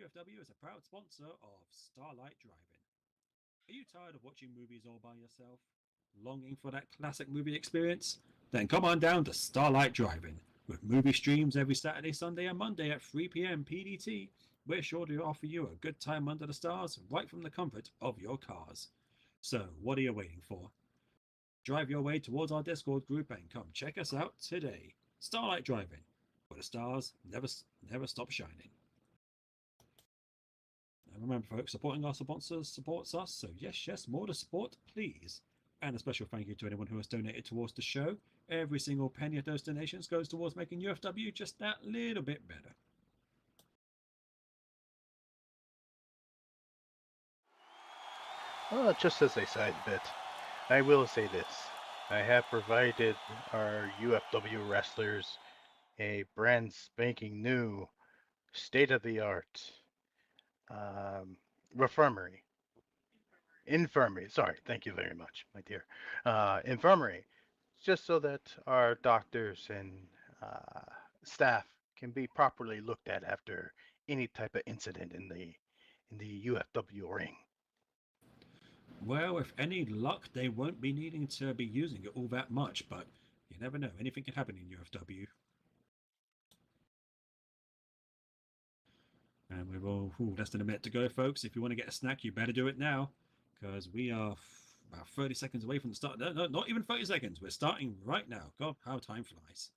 UFW is a proud sponsor of Starlight Driving. Are you tired of watching movies all by yourself? Longing for that classic movie experience? Then come on down to Starlight Driving. With movie streams every Saturday, Sunday, and Monday at 3 p.m. PDT, we're sure to offer you a good time under the stars right from the comfort of your cars. So, what are you waiting for? Drive your way towards our Discord group and come check us out today. Starlight Driving, where the stars never stop shining. And remember, folks, supporting our sponsors supports us, so yes, more to support, please. And a special thank you to anyone who has donated towards the show. Every single penny of those donations goes towards making UFW just that little bit better. Well, just as a side bit, I will say this. I have provided our UFW wrestlers a brand spanking new, state-of-the-art infirmary. Infirmary, sorry, thank you very much, my dear. Infirmary, just so that our doctors and staff can be properly looked at after any type of incident in the UFW ring. Well, with any luck, they won't be needing to be using it all that much, but you never know. Anything can happen in UFW. And we're all less than a minute to go, folks. If you want to get a snack, you better do it now, because we are about 30 seconds away from the start. No, not even 30 seconds. We're starting right now. God, how time flies.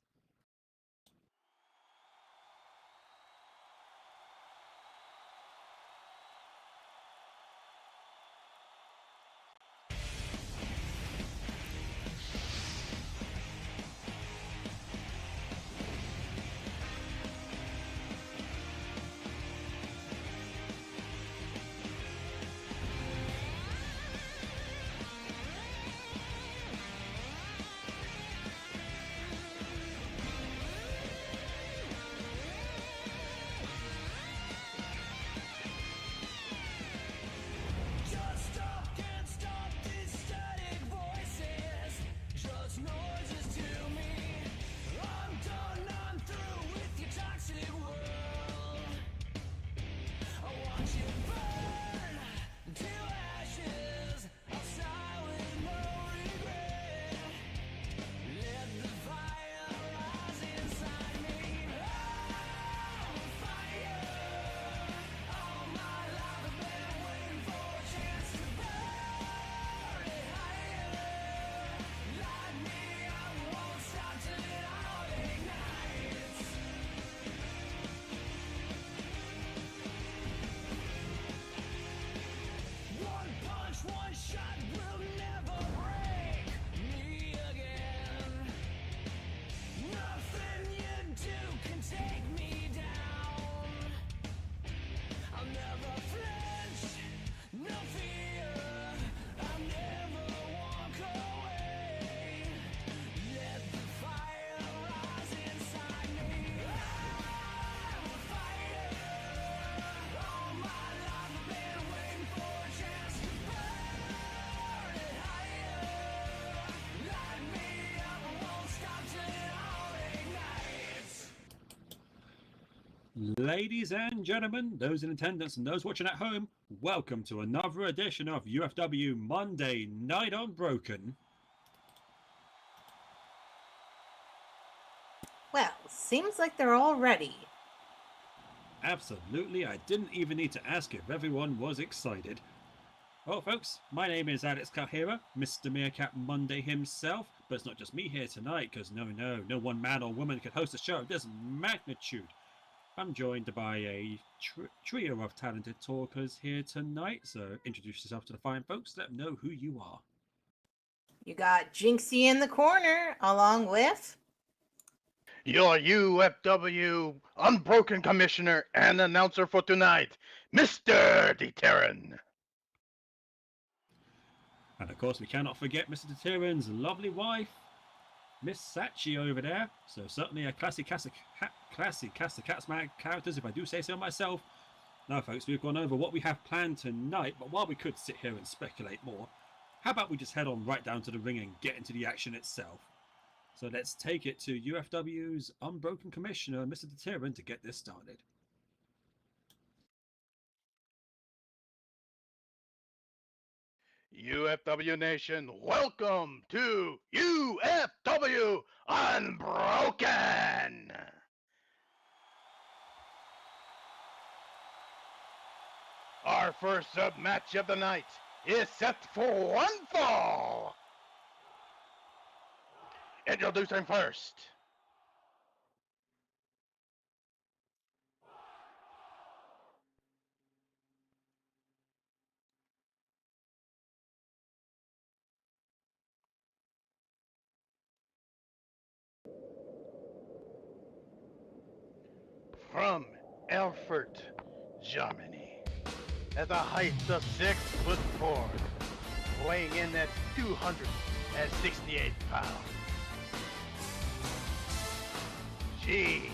Ladies and gentlemen, those in attendance and those watching at home, welcome to another edition of UFW Monday Night Unbroken. Well, seems like they're all ready. Absolutely, I didn't even need to ask if everyone was excited. Well, folks, my name is Alex Kahira, Mr. Meerkat Monday himself, but it's not just me here tonight, because no one man or woman could host a show of this magnitude. I'm joined by a trio of talented talkers here tonight, so introduce yourself to the fine folks, let them know who you are. You got Jinxie in the corner, along with Your UFW Unbroken Commissioner and announcer for tonight, Mr. Deterran. And of course, we cannot forget Mr. Deterran's lovely wife, Miss Sachi over there. So certainly a classy cast of Catsman characters, if I do say so myself. Now, folks, we've gone over what we have planned tonight, but while we could sit here and speculate more, how about we just head on right down to the ring and get into the action itself? So let's take it to UFW's Unbroken Commissioner, Mr. Deterran, to get this started. UFW Nation, welcome to UFW Unbroken! Our first sub match of the night is set for one fall. Introducing first, from Erfurt, Germany, at the height of 6'4", weighing in at 268 pounds. She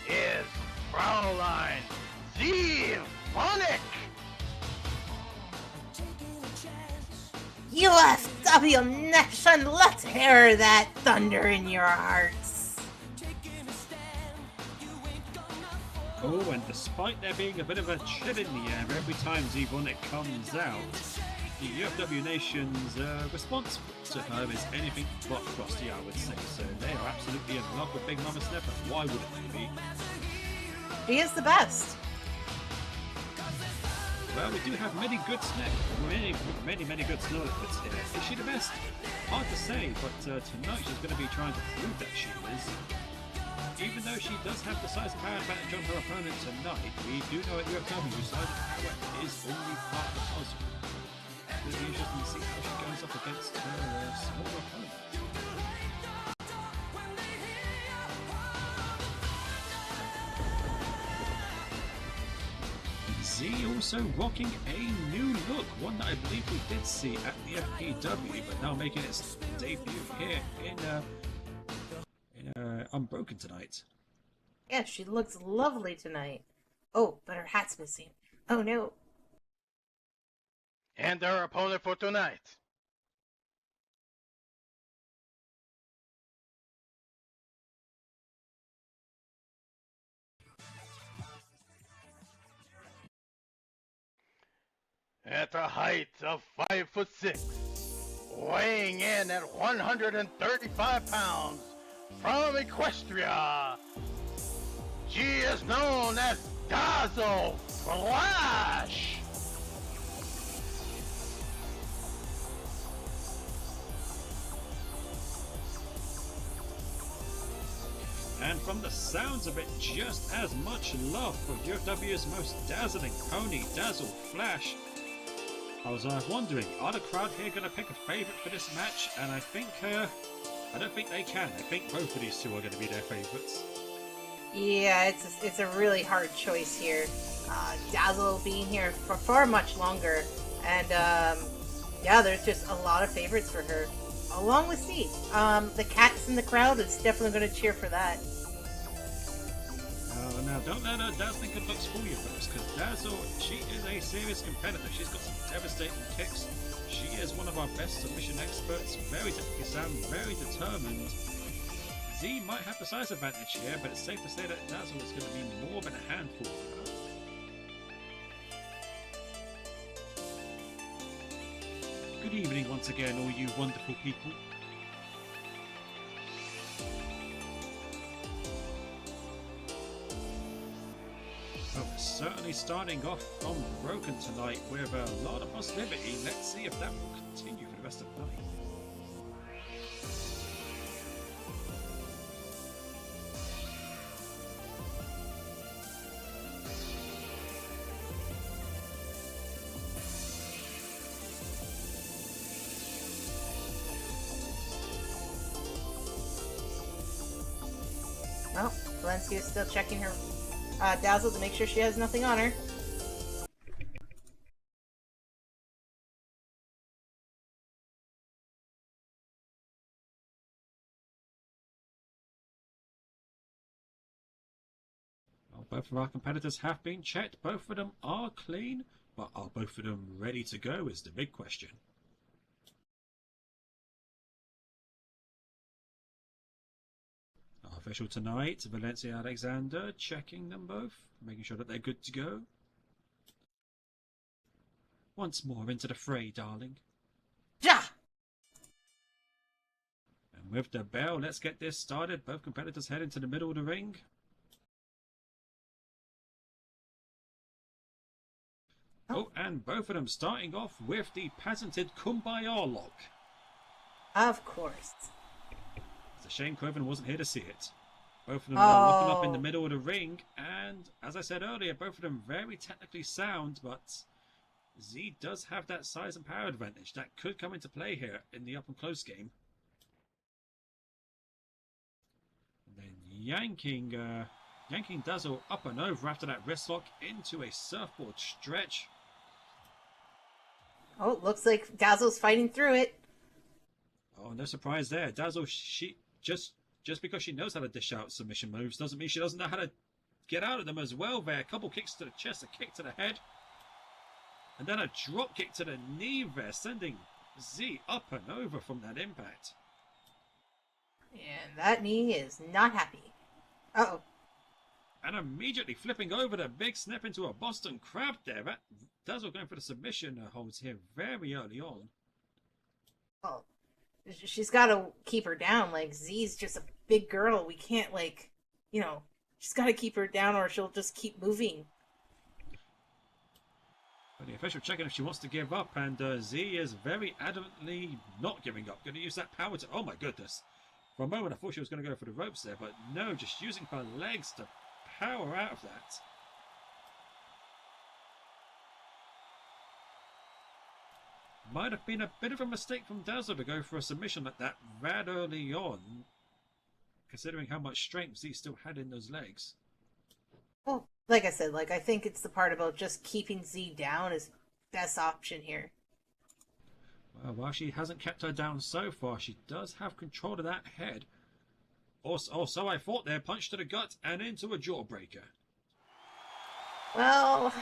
is Frontline Sundays. UFW Nation, let's hear that thunder in your hearts. Oh, and despite there being a bit of a chill in the air every time Zvonik comes out, the UFW Nation's response to her is anything but frosty, I would say. So they are absolutely in love with Big Mama Snapper. Why wouldn't they be? She is the best. Well, we do have many good many good snow leopards here. Is she the best? Hard to say, but tonight she's going to be trying to prove that she is. Even though she does have the size and power advantage on her opponent tonight, we do know at UFW whose size and power is only part of the puzzle. It'll be interesting to see how she goes up against her smaller opponent. Z also rocking a new look, one that I believe we did see at the FPW, but now making its debut here in Unbroken tonight. Yeah, she looks lovely tonight. Oh, but her hat's missing. Oh no. And our opponent for tonight, at a height of 5'6", weighing in at 135 pounds, from Equestria, she is known as Dazzle Flash. And from the sounds of it, just as much love for UFW's most dazzling pony, Dazzle Flash. I was wondering, are the crowd here going to pick a favourite for this match? And I don't think they can. I think both of these two are going to be their favourites. Yeah, it's a really hard choice here. Dazzle being here for far much longer, and yeah, there's just a lot of favorites for her, along with C. The cats in the crowd is definitely going to cheer for that. Now don't let her dazzling good looks fool you, folks, because Dazzle, she is a serious competitor. She's got some devastating kicks. She is one of our best submission experts, very technically sound, very determined. Z might have the size advantage here, but it's safe to say that Dazzle is going to be more than a handful for her. Good evening once again, all you wonderful people. Well, we're certainly starting off Unbroken tonight with a lot of positivity. Let's see if that will continue for the rest of the night. Well, Valencia is still checking her Dazzle to make sure she has nothing on her. Well, both of our competitors have been checked. Both of them are clean, but are both of them ready to go is the big question. Our official tonight, Valencia Alexander, checking them both, making sure that they're good to go. Once more into the fray, darling. Ja! And with the bell, let's get this started. Both competitors head into the middle of the ring. Oh, and both of them starting off with the patented Kumbaya lock. Of course. It's a shame Coven wasn't here to see it. Both of them now locking up in the Oh. middle of the ring, and as I said earlier, both of them very technically sound, but Z does have that size and power advantage that could come into play here in the up and close game. And then yanking Dazzle up and over after that wrist lock into a surfboard stretch. Oh, looks like Dazzle's fighting through it. Oh, no surprise there. Dazzle, she just because she knows how to dish out submission moves doesn't mean she doesn't know how to get out of them as well there. A couple kicks to the chest, a kick to the head, and then a drop kick to the knee there, sending Z up and over from that impact. And that knee is not happy. Uh-oh. And immediately flipping over the big snap into a Boston Crab there. That Dazzle going for the submission holds here very early on. Oh. She's got to keep her down. Like, Z's just a big girl. We can't, like, she's got to keep her down or she'll just keep moving. But the official checking if she wants to give up, and Z is very adamantly not giving up. Going to use that power to... Oh my goodness. For a moment I thought she was going to go for the ropes there, but no, just using her legs to power out of that. Might have been a bit of a mistake from Dazzle to go for a submission like that that early on, considering how much strength Z still had in those legs. Well, like I said, I think it's the part about just keeping Z down is best option here. Well, while she hasn't kept her down so far, she does have control of that head. Also, I thought there, punch to the gut and into a jawbreaker. Well,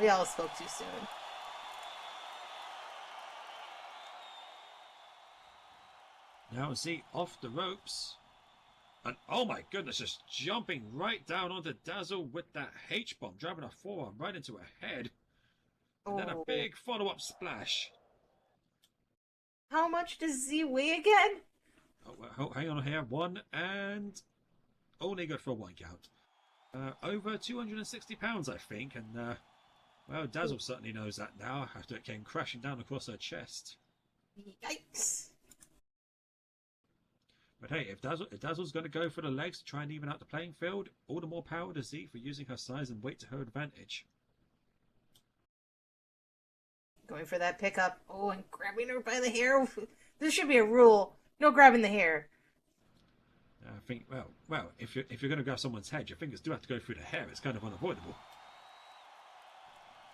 we all spoke too soon. Now Z off the ropes. And oh my goodness, just jumping right down onto Dazzle with that H-bomb, driving a forearm right into her head. And then a big follow-up splash. How much does Z weigh again? Oh, hang on here. One and... only good for a one count. Over 260 pounds, I think. And, well, Dazzle certainly knows that now after it came crashing down across her chest. Yikes. But hey, if Dazzle's going to go for the legs to try and even out the playing field, all the more power to Z for using her size and weight to her advantage. Going for that pickup. Oh, and grabbing her by the hair. This should be a rule. No grabbing the hair. I think, well, if you're going to grab someone's head, your fingers do have to go through the hair. It's kind of unavoidable.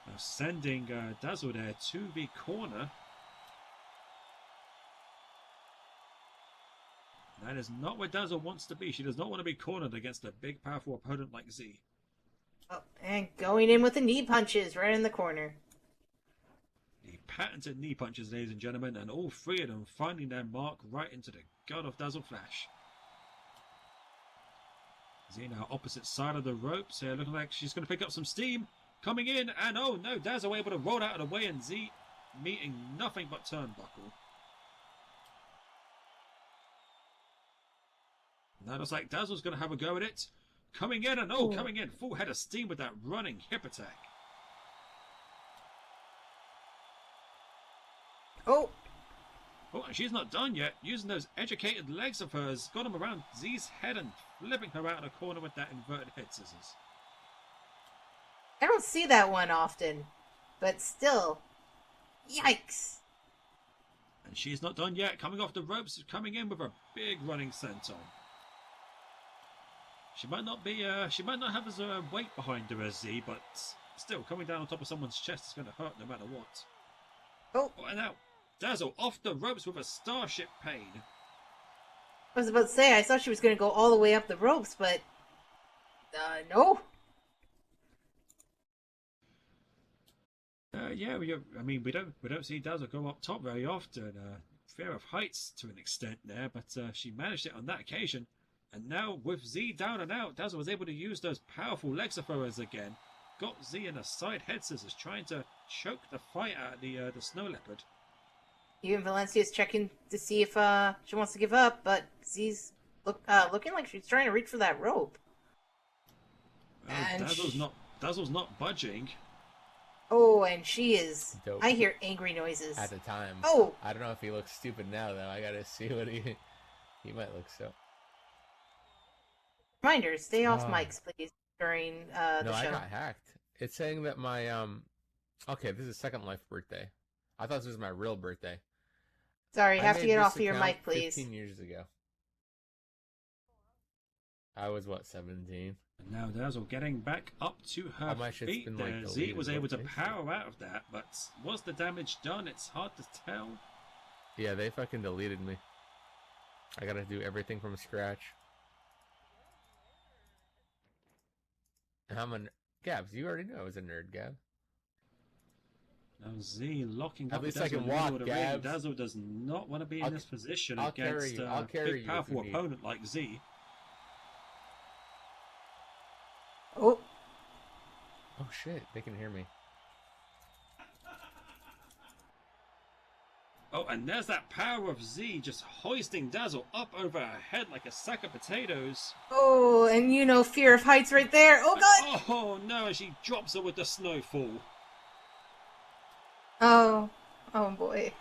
Now sending Dazzle there to the corner. That is not where Dazzle wants to be. She does not want to be cornered against a big, powerful opponent like Z. Oh, and going in with the knee punches right in the corner. The patented knee punches, ladies and gentlemen, and all three of them finding their mark right into the gut of Dazzle Flash. Z now opposite side of the ropes here, looking like she's going to pick up some steam. Coming in, and oh no, Dazzle able to roll out of the way, and Z meeting nothing but turnbuckle. Now looks like Dazzle's going to have a go at it. Coming in, and coming in, full head of steam with that running hip attack. Oh, Oh, and she's not done yet. Using those educated legs of hers, got him around Z's head and flipping her out of the corner with that inverted head scissors. I don't see that one often, but still, yikes. And she's not done yet. Coming off the ropes, coming in with a big running senton. She might not have as weight behind her as Z, but still, coming down on top of someone's chest is going to hurt no matter what. Oh, And now, Dazzle off the ropes with a starship pain. I was about to say, I thought she was going to go all the way up the ropes, but no. Yeah, I mean, we don't see Dazzle go up top very often. Fear of heights to an extent there, but she managed it on that occasion. And now with Z down and out, Dazzle was able to use those powerful legs of hers again. Got Z in a side head scissors, trying to choke the fight out of the snow leopard. Even Valencia's checking to see if she wants to give up, but Z's looking like she's trying to reach for that rope. And Dazzle's not budging. Oh, and she is. Dope. I hear angry noises. At the time. Oh! I don't know if he looks stupid now, though. I gotta see what he might look so. Reminder, stay off mics, please, during the No, show. I got hacked. It's saying that my, Okay, this is Second Life birthday. I thought this was my real birthday. Sorry, you I have to made get this off of your account mic, please. 15 years ago. I was, 17? And now Dazzle getting back up to her Oh, my shit's feet been, there. Z deleted. was able to What? power out of that, but was the damage done? It's hard to tell. Yeah, they fucking deleted me. I gotta do everything from scratch. And I'm a... Gabs, you already know I was a nerd, Gab. Now Z locking At up least Dazzle I can in the middle walk, of the ring. Gabs. Dazzle does not want to be in this position I'll carry against you. I'll a carry big, you powerful if you need. opponent like Z. Oh, Oh shit, they can hear me. Oh, and there's that power of Z just hoisting Dazzle up over her head like a sack of potatoes. oh, and you know, fear of heights right there. Oh god. Oh no, and she drops her with the snowfall. Oh, oh boy.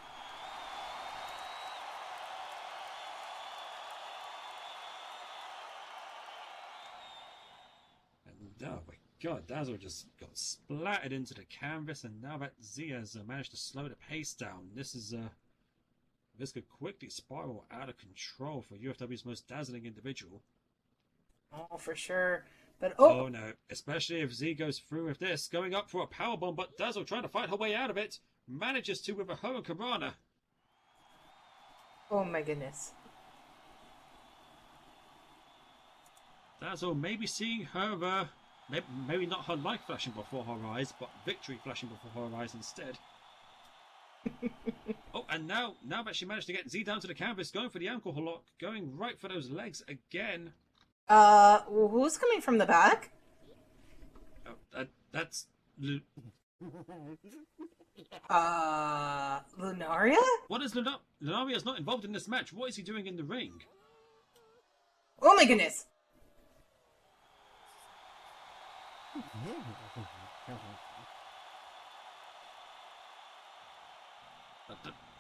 And oh my god, Dazzle just got splattered into the canvas, and now that Z has managed to slow the pace down, this could quickly spiral out of control for UFW's most dazzling individual. Oh, for sure. But Oh no, especially if Z goes through with this, going up for a powerbomb, but Dazzle trying to fight her way out of it, manages to with a Hurricane Rana. oh my goodness. Dazzle maybe seeing her, maybe not her life flashing before her eyes, but victory flashing before her eyes instead. Oh, and now that she managed to get Z down to the canvas, going for the ankle lock, going right for those legs again. Who's coming from the back? Oh, that's... Lunaria? What is Lunaria is not involved in this match. What is he doing in the ring? Oh my goodness.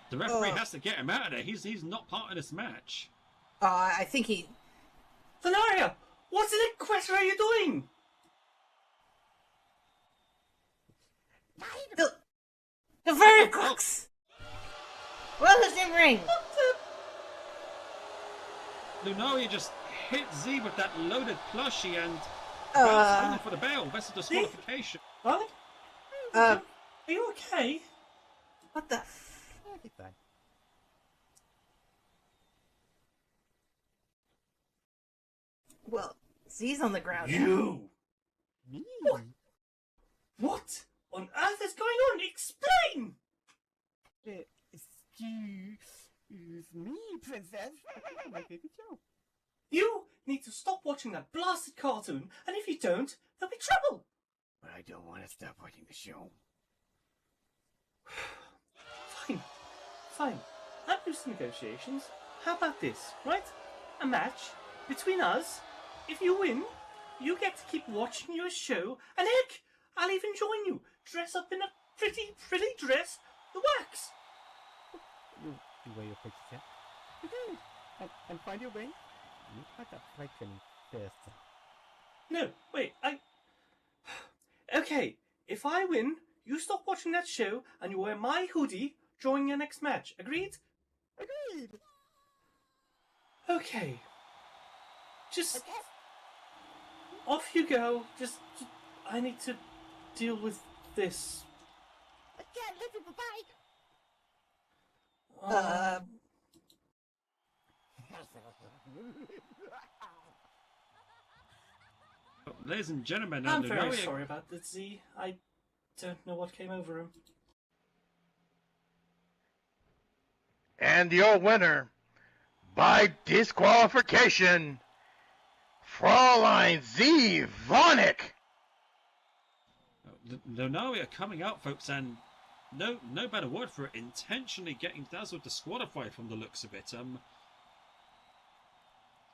The referee has to get him out of there. He's not part of this match. I think he... Lunaria, what in the question are you doing? The Furry Cooks! Well, it's in ring. Lunaria just hit Z with that loaded plushie and bounced only for the bell. That's a disqualification. What? Uh, Are you okay? what the... Well, Z's on the ground. You! Me? What on earth is going on? Explain! Excuse me, princess. My favorite show. You need to stop watching that blasted cartoon, and if you don't, there'll be trouble. But I don't want to stop watching the show. Fine. Fine. I'm used to negotiations. How about this, right? A match between us. If you win, you get to keep watching your show, and heck, I'll even join you. Dress up in a pretty dress. The wax. You wear your pictures, yeah? Okay. And find your ring. You got that frightening first. No, wait, Okay, if I win, you stop watching that show, and you wear my hoodie during your next match. Agreed? Agreed. Okay. Just... Off you go. Just I need to deal with this. I can't let you bye. Ladies and gentlemen, I'm very Lunaria... sorry about that, Z. I don't know what came over him. And your winner, by disqualification, Fräulein Z. Vonick. Lunaria coming out, folks, and no better word for it. Intentionally getting Dazzle disqualified from the looks of it.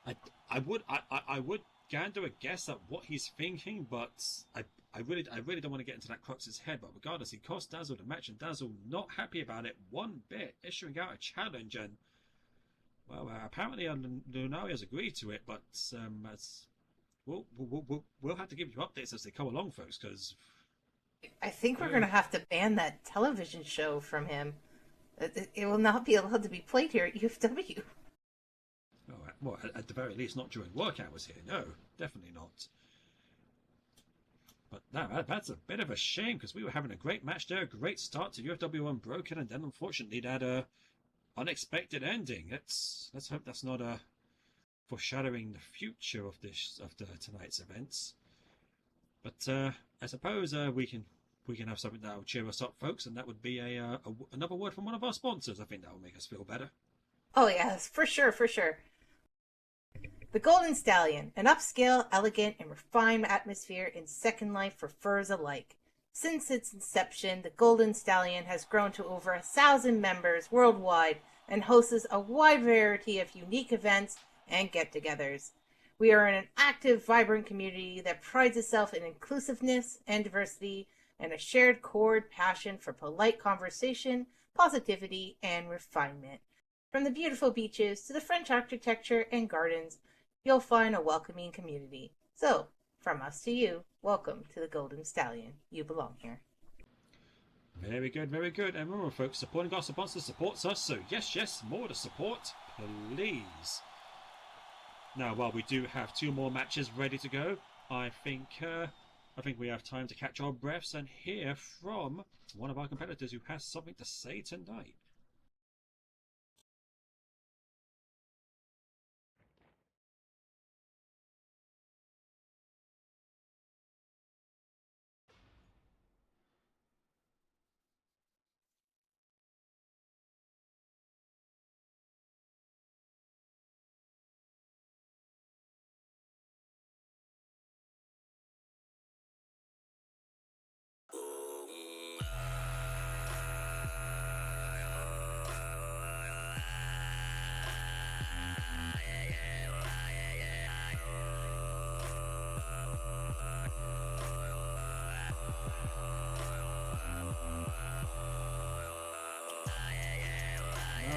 I would gander a guess at what he's thinking, but I really don't want to get into that Crux's head. But regardless, he cost Dazzle the match, and Dazzle not happy about it one bit, issuing out a challenge. And well, apparently Lunari has agreed to it, but we'll have to give you updates as they come along, folks, because I think we're going to have to ban that television show from him. It will not be allowed to be played here at UFW. oh, well, at the very least, not during work hours here. No, definitely not. But no, that's a bit of a shame, because we were having a great match there, a great start to UFW Unbroken, and then unfortunately that unexpected ending. Let's hope that's not foreshadowing the future of tonight's events. But I suppose we can have something that will cheer us up, folks, and that would be another word from one of our sponsors. I think that will make us feel better. Oh yes, for sure, for sure. The Golden Stallion, an upscale, elegant, and refined atmosphere in Second Life for furs alike. Since its inception, the Golden Stallion has grown to over 1,000 members worldwide and hosts a wide variety of unique events and get-togethers. We are in an active, vibrant community that prides itself in inclusiveness and diversity and a shared core passion for polite conversation, positivity, and refinement. From the beautiful beaches to the French architecture and gardens, you'll find a welcoming community. So, from us to you, welcome to the Golden Stallion. You belong here. Very good, very good. And remember, folks, supporting our sponsors supports us, so yes, more to support, please. Now, while we do have 2 more matches ready to go, I think we have time to catch our breaths and hear from one of our competitors who has something to say tonight.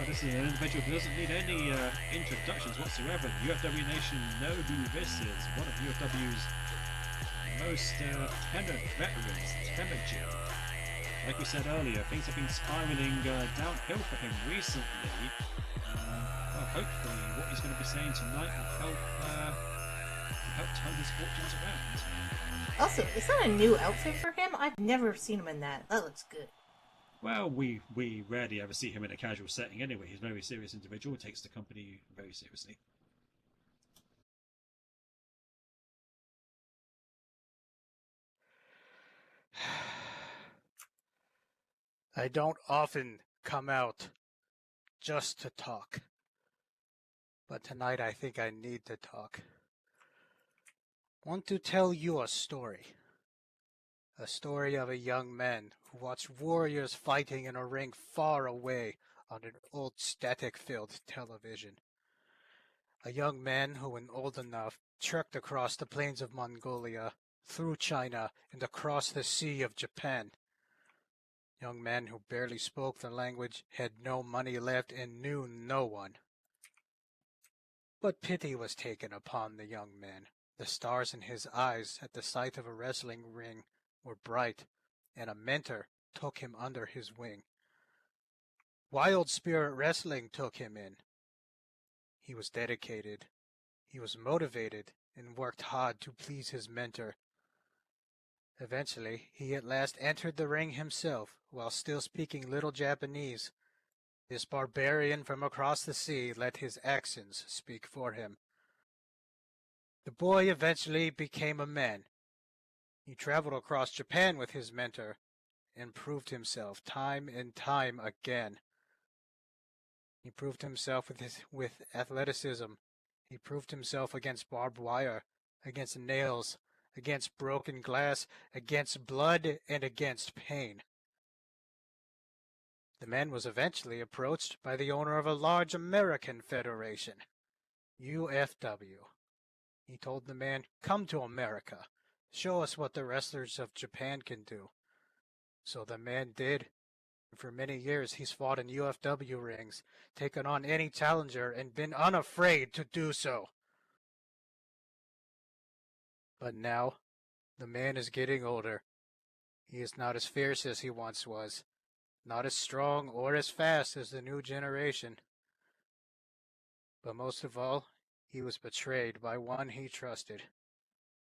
This is an individual who doesn't need any introductions whatsoever. UFW Nation know who this is. One of UFW's most tenured veterans, Temujin. Like we said earlier, things have been spiraling downhill for him recently. Well, hopefully what he's going to be saying tonight will help turn his fortunes around. Also, is that a new outfit for him? I've never seen him in that. That looks good. Well, we rarely ever see him in a casual setting anyway. He's a very serious individual, takes the company very seriously. I don't often come out just to talk. But tonight I think I need to talk. Want to tell you a story. A story of a young man who watched warriors fighting in a ring far away on an old static-filled television. A young man who, when old enough, trekked across the plains of Mongolia, through China, and across the Sea of Japan. Young man who barely spoke the language, had no money left, and knew no one. But pity was taken upon the young man. The stars in his eyes at the sight of a wrestling ring were bright, and a mentor took him under his wing. Wild Spirit Wrestling took him in. He was dedicated. He was motivated and worked hard to please his mentor. Eventually, he at last entered the ring himself, while still speaking little Japanese. This barbarian from across the sea let his accents speak for him. The boy eventually became a man. He traveled across Japan with his mentor and proved himself time and time again. He proved himself with athleticism. He proved himself against barbed wire, against nails, against broken glass, against blood, and against pain. The man was eventually approached by the owner of a large American federation, UFW. He told the man, "Come to America. Show us what the wrestlers of Japan can do." So the man did. And for many years, he's fought in UFW rings, taken on any challenger, and been unafraid to do so. But now, the man is getting older. He is not as fierce as he once was, not as strong or as fast as the new generation. But most of all, he was betrayed by one he trusted,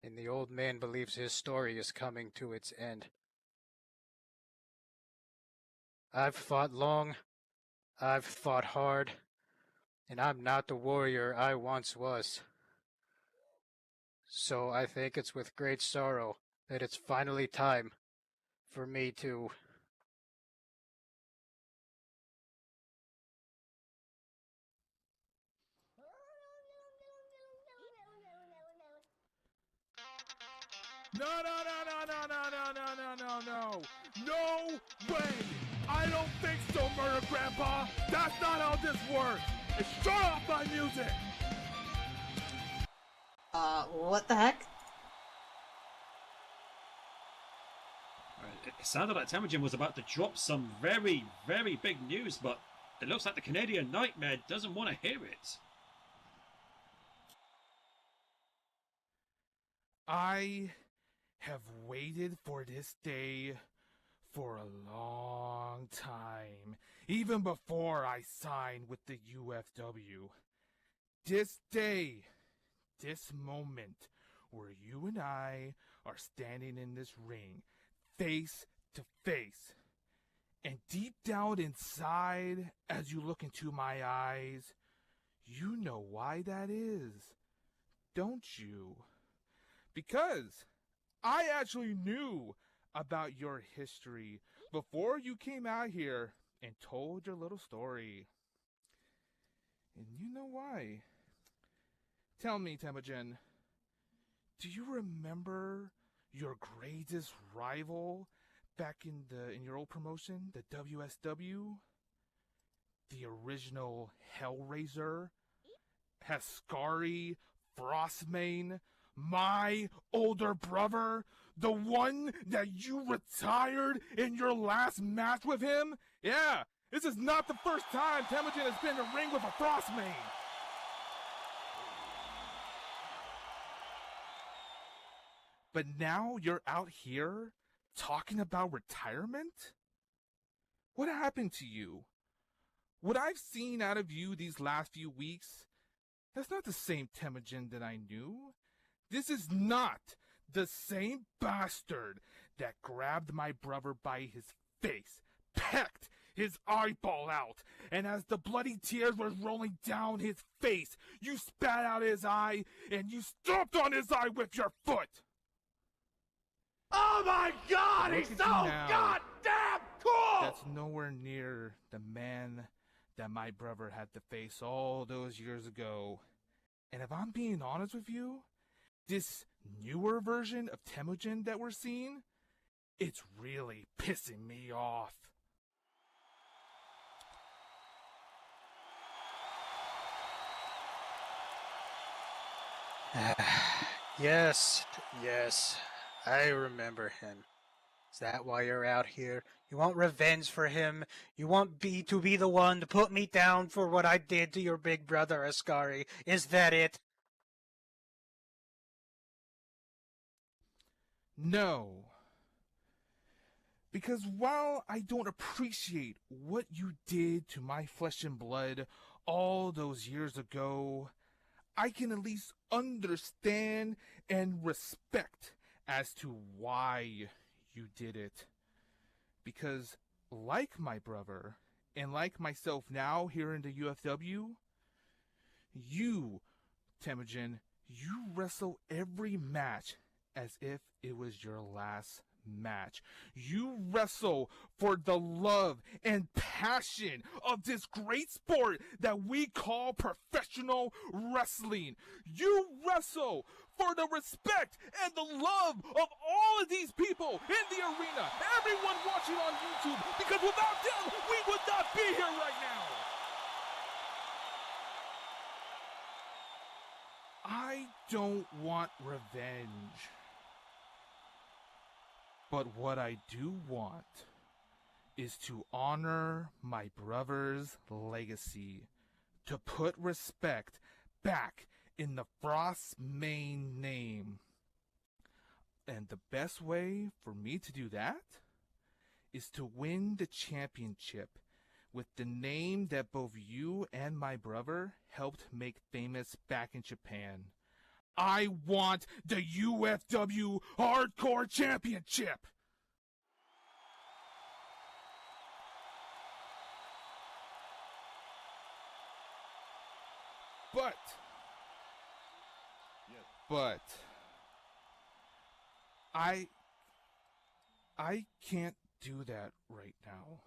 and the old man believes his story is coming to its end. I've fought long, I've fought hard, and I'm not the warrior I once was. So I think it's with great sorrow that it's finally time for me to... No, no, no, no, no, no, no, no, no, no, no. No way. I don't think so, Murder Grandpa. That's not how this works. And shut off my music. What the heck? It sounded like Temujin was about to drop some very, very big news, but it looks like the Canadian Nightmare doesn't want to hear it. I have waited for this day for a long time, even before I signed with the UFW. This day, this moment, where you and I are standing in this ring, face to face. And deep down inside, as you look into my eyes, you know why that is, don't you? Because I actually knew about your history before you came out here and told your little story. And you know why. Tell me, Temujin, do you remember your greatest rival back in your old promotion, the WSW? The original Hellraiser? Haskari, Frostmane, my older brother? The one that you retired in your last match with him? Yeah, this is not the first time Temujin has been in a ring with a Frostmane. But now you're out here talking about retirement? What happened to you? What I've seen out of you these last few weeks, that's not the same Temujin that I knew. This is not the same bastard that grabbed my brother by his face, pecked his eyeball out, and as the bloody tears were rolling down his face, you spat out his eye and you stomped on his eye with your foot. Oh my God, he's so goddamn cool! That's nowhere near the man that my brother had to face all those years ago. And if I'm being honest with you, this newer version of Temujin that we're seeing, it's really pissing me off. Yes, I remember him. Is that why you're out here? You want revenge for him? You want me to be the one to put me down for what I did to your big brother, Haskari? Is that it? No. Because while I don't appreciate what you did to my flesh and blood all those years ago, I can at least understand and respect as to why you did it. Because like my brother, and like myself now here in the UFW, you, Temujin, you wrestle every match as if it was your last match. You wrestle for the love and passion of this great sport that we call professional wrestling. You wrestle for the respect and the love of all of these people in the arena, everyone watching on YouTube, because without them, we would don't want revenge. But what I do want is to honor my brother's legacy, to put respect back in the Frostmane name. And the best way for me to do that is to win the championship with the name that both you and my brother helped make famous back in Japan. I want the UFW Hardcore Championship! But I can't do that right now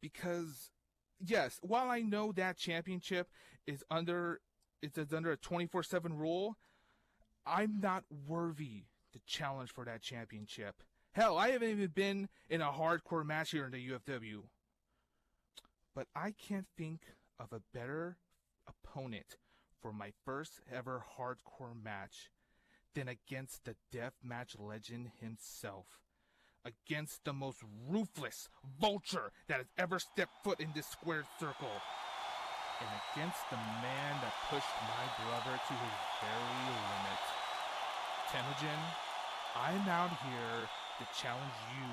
because yes, while I know that championship is under a 24/7 rule, I'm not worthy to challenge for that championship. Hell, I haven't even been in a hardcore match here in the UFW. But I can't think of a better opponent for my first ever hardcore match than against the deathmatch legend himself. Against the most ruthless vulture that has ever stepped foot in this squared circle. And against the man that pushed my brother to his very limit. Temujin, I'm out here to challenge you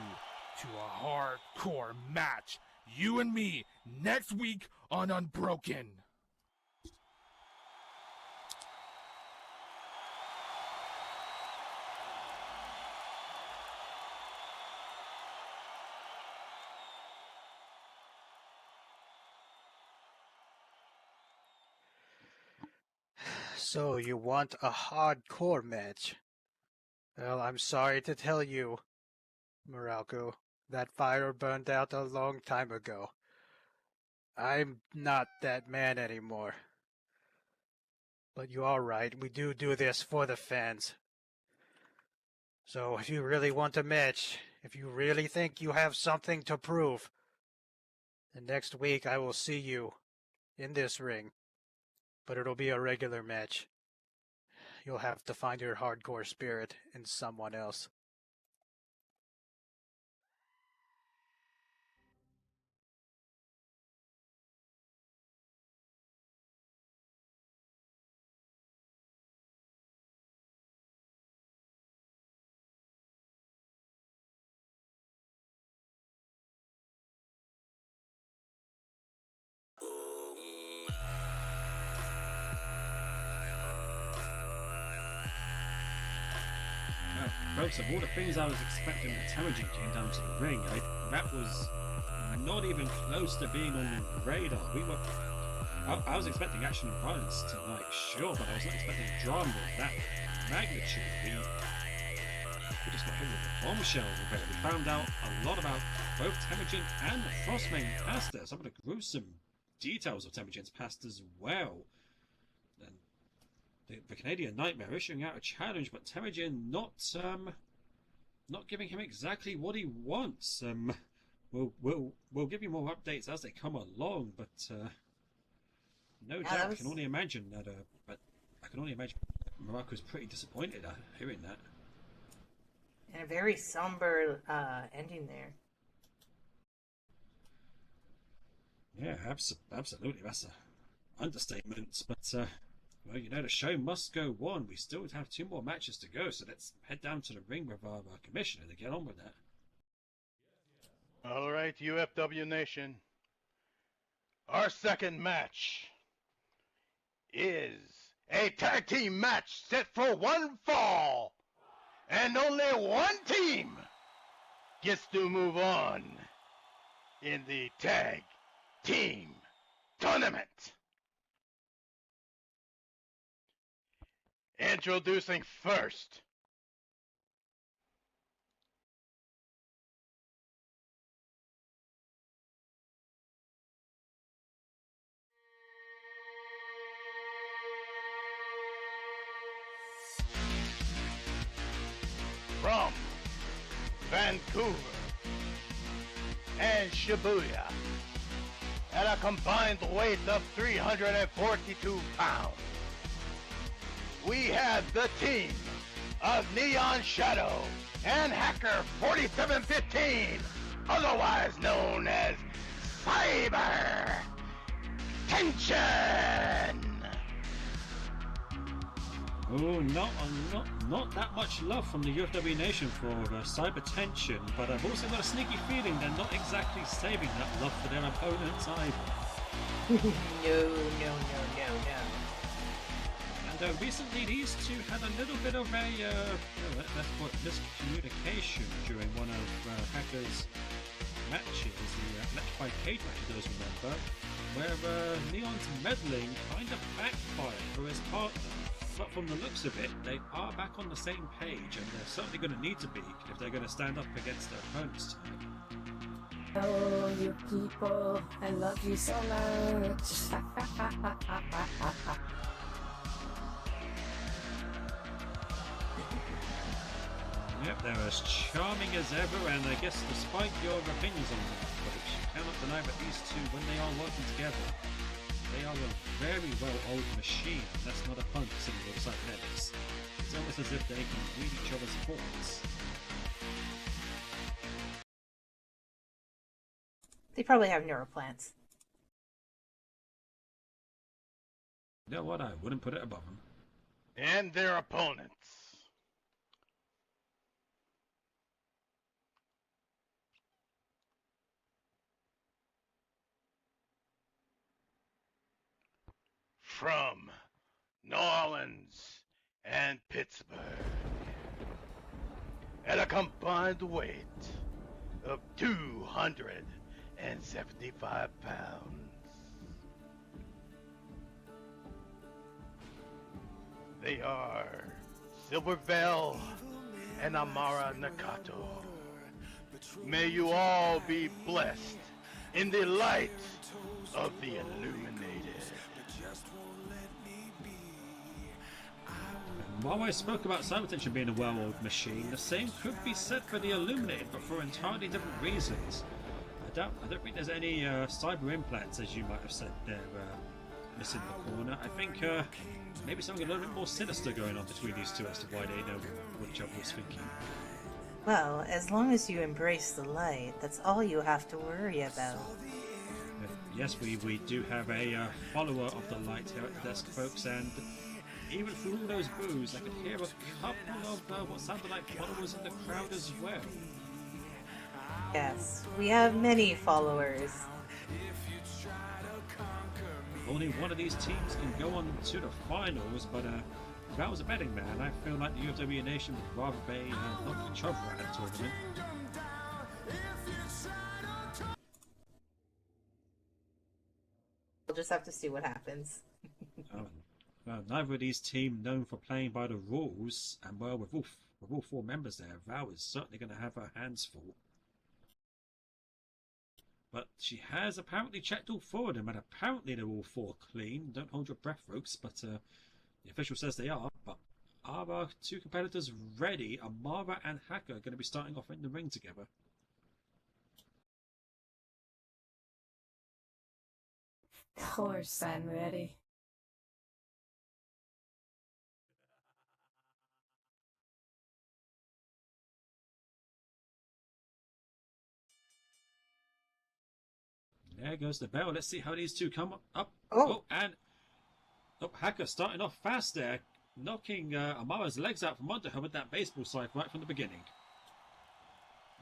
to a hardcore match. You and me, next week on Unbroken. So you want a hardcore match? Well, I'm sorry to tell you, Moralco, that fire burned out a long time ago. I'm not that man anymore. But you are right, we do this for the fans. So if you really want a match, if you really think you have something to prove, then next week I will see you in this ring. But it'll be a regular match. You'll have to find your hardcore spirit in someone else. Folks, of all the things I was expecting when Temujin came down to the ring, that was not even close to being on the radar. I was expecting action and violence tonight, sure, but I was not expecting drama of that magnitude. We just got hit with a bombshell already. We found out a lot about both Temujin and the Frostmane past, some of the gruesome details of Temujin's past as well. And the Canadian Nightmare issuing out a challenge, but Temujin not giving him exactly what he wants. We'll give you more updates as they come along, but no doubt, I can only imagine that. But I can only imagine Morocco's pretty disappointed hearing that. And a very somber ending there. Yeah, absolutely. That's an understatement. But well, you know, the show must go on. We still have 2 more matches to go, so let's head down to the ring with our commissioner to get on with that. All right, UFW Nation. Our second match is a tag team match set for one fall. And only one team gets to move on in the tag team tournament. Introducing first, from Vancouver and Shibuya at a combined weight of 342 pounds. we have the team of Neon Shadow and Hacker 4715, otherwise known as Cyber Tension. Oh, not that much love from the UFW Nation for Cyber Tension, but I've also got a sneaky feeling they're not exactly saving that love for their opponents either. No. And recently these two had a little bit of a, let's call it miscommunication during one of Hacker's matches, the electrified cage match, those remember, where Neon's meddling kind of backfired for his partner. But from the looks of it, they are back on the same page, and they're certainly going to need to be if they're going to stand up against their opponents tonight. Oh, you people, I love you so much. Yep, they're as charming as ever, and I guess despite your opinions on them, folks, you cannot deny that these two, when they are working together, they are a very well-oiled machine. That's not a pun considering those cybernetics. It's almost as if they can read each other's thoughts. They probably have neuroplants. You know what? I wouldn't put it above them. And their opponents. From New Orleans and Pittsburgh, at a combined weight of 275 pounds, they are Silver Bell and Amara Nakato. May you all be blessed in the light of the illuminated. While I spoke about Cyber Tension being a well-oiled machine, the same could be said for the Illuminated, but for entirely different reasons. I don't think there's any cyber implants, as you might have said there, missing the corner. I think maybe something a little bit more sinister going on between these two as to why they know what each other is thinking. Well, as long as you embrace the light, that's all you have to worry about. Yes, we do have a follower of the light here at the desk, folks, and even through all those boos, I could hear a couple of what sounded like followers in the crowd as well. Yes, we have many followers. Only one of these teams can go on to the finals, but if I was a betting man, I feel like the UFW Nation would rather they knock each other out of the tournament. We'll just have to see what happens. Neither of these teams known for playing by the rules, and well, with all four members there, Val is certainly going to have her hands full. But she has apparently checked all four of them, and apparently they're all four clean. Don't hold your breath, folks, but the official says they are. But are our two competitors ready? Amara and Hacker are going to be starting off in the ring together. Of course I'm ready. There goes the bell. Let's see how these two come up. And Hacker starting off fast there, knocking Amara's legs out from under her with that baseball scythe right from the beginning.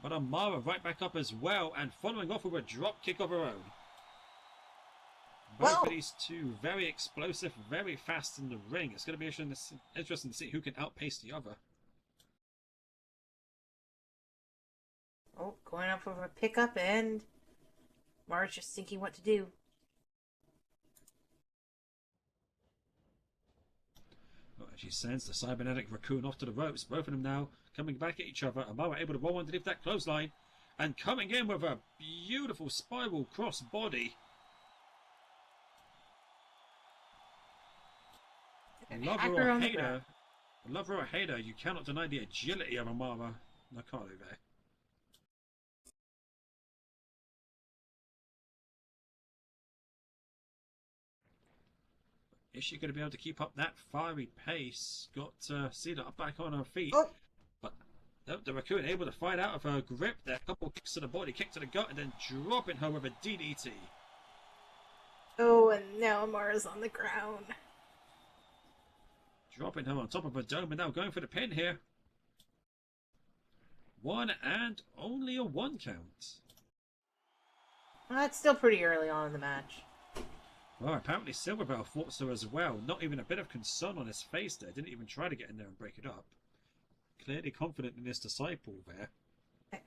But Amara right back up as well, and following off with a drop kick of her own. Both of these two very explosive, very fast in the ring. It's going to be interesting to see who can outpace the other. Oh, going up for a pickup, and Mara's just thinking what to do. She sends the cybernetic raccoon off to the ropes. Both of them now coming back at each other. Amara able to roll underneath that clothesline, and coming in with a beautiful spiral cross body. Lover or hater, you cannot deny the agility of Amara Nakato there. Is she going to be able to keep up that fiery pace? Got Cedar up back on her feet. Oh. But the raccoon able to fight out of her grip there. A couple kicks to the body, kick to the gut, and then dropping her with a DDT. Oh, and now Amara's on the ground. Dropping her on top of her dome, and now going for the pin here. 1 and only a 1 count. Well, it's still pretty early on in the match. Well, apparently Silverbell thought so as well. Not even a bit of concern on his face there. Didn't even try to get in there and break it up. Clearly confident in his disciple there.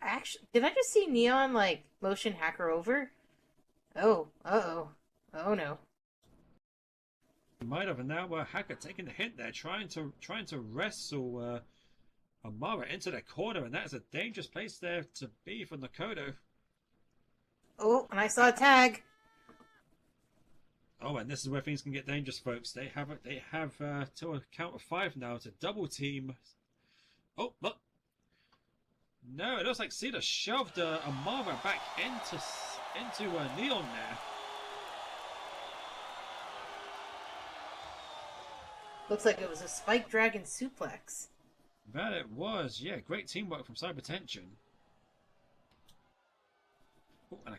Actually, did I just see Neon, like, motion hack her over? Oh, uh-oh. Oh, no. He might have, and now Hacker taking the hint there, trying to wrestle Amara into the corner, and that is a dangerous place there to be for Nakoto. Oh, and I saw a tag. Oh, and this is where things can get dangerous, folks. They have to a count of 5 now to double team. Oh, look. No, it looks like Cedar shoved Amara back into Neon there. Looks like it was a Spike Dragon suplex. That it was, yeah. Great teamwork from Cybertension. Oh, and a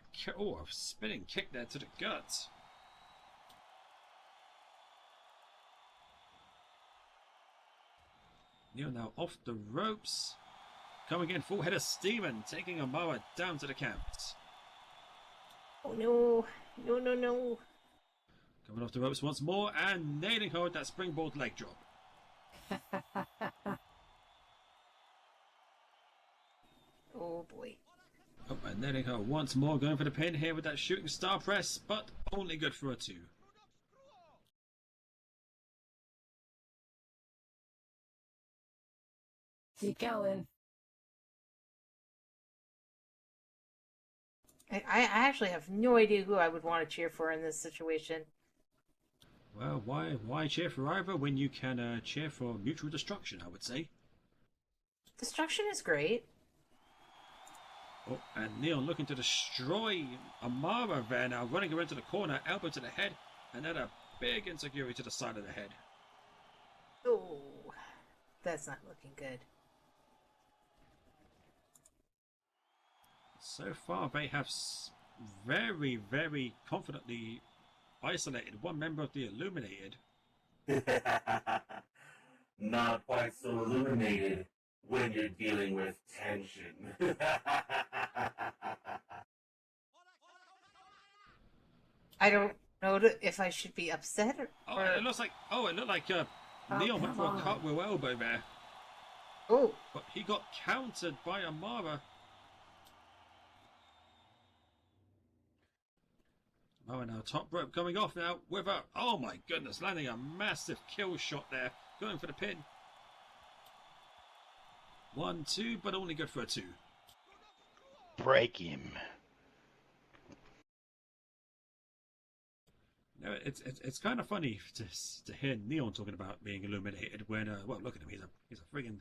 spinning kick there to the gut. Neil now off the ropes. Coming in full head of steam and taking Amara down to the count. Oh no. No, no, no. Coming off the ropes once more and nailing her with that springboard leg drop. Oh boy. Oh, and nailing her once more, going for the pin here with that shooting star press, but only good for a 2. Keep going. I actually have no idea who I would want to cheer for in this situation. Well, why cheer for either when you can cheer for mutual destruction, I would say. Destruction is great. Oh, and Neon looking to destroy Amara there now, running her into the corner, elbow to the head, and then a big insecurity to the side of the head. Oh, that's not looking good. So far, they have very, very confidently isolated one member of the Illuminated. Not quite so illuminated when you're dealing with tension. I don't know if I should be upset or... Oh, it looked like Neon went for a cartwheel elbow there. Oh. But he got countered by Amara. Oh, and now top rope coming off now with a... Oh my goodness, landing a massive kill shot there. Going for the pin. 1, 2, but only good for a 2. Break him. No, it's kind of funny to hear Neon talking about being illuminated when well, look at him, he's a friggin'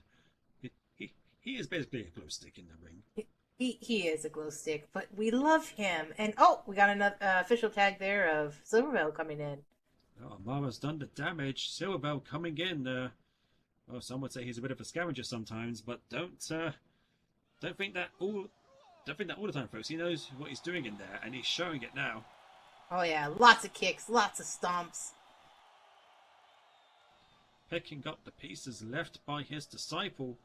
he is basically a glow stick in the ring. He is a glow stick, but we love him. And oh, we got another official tag there of Silverbell coming in. Oh, Amara's done the damage. Silverbell coming in. Well, some would say he's a bit of a scavenger sometimes, but don't think that all the time, folks. He knows what he's doing in there, and he's showing it now. Oh yeah, lots of kicks, lots of stomps. Picking up the pieces left by his disciple.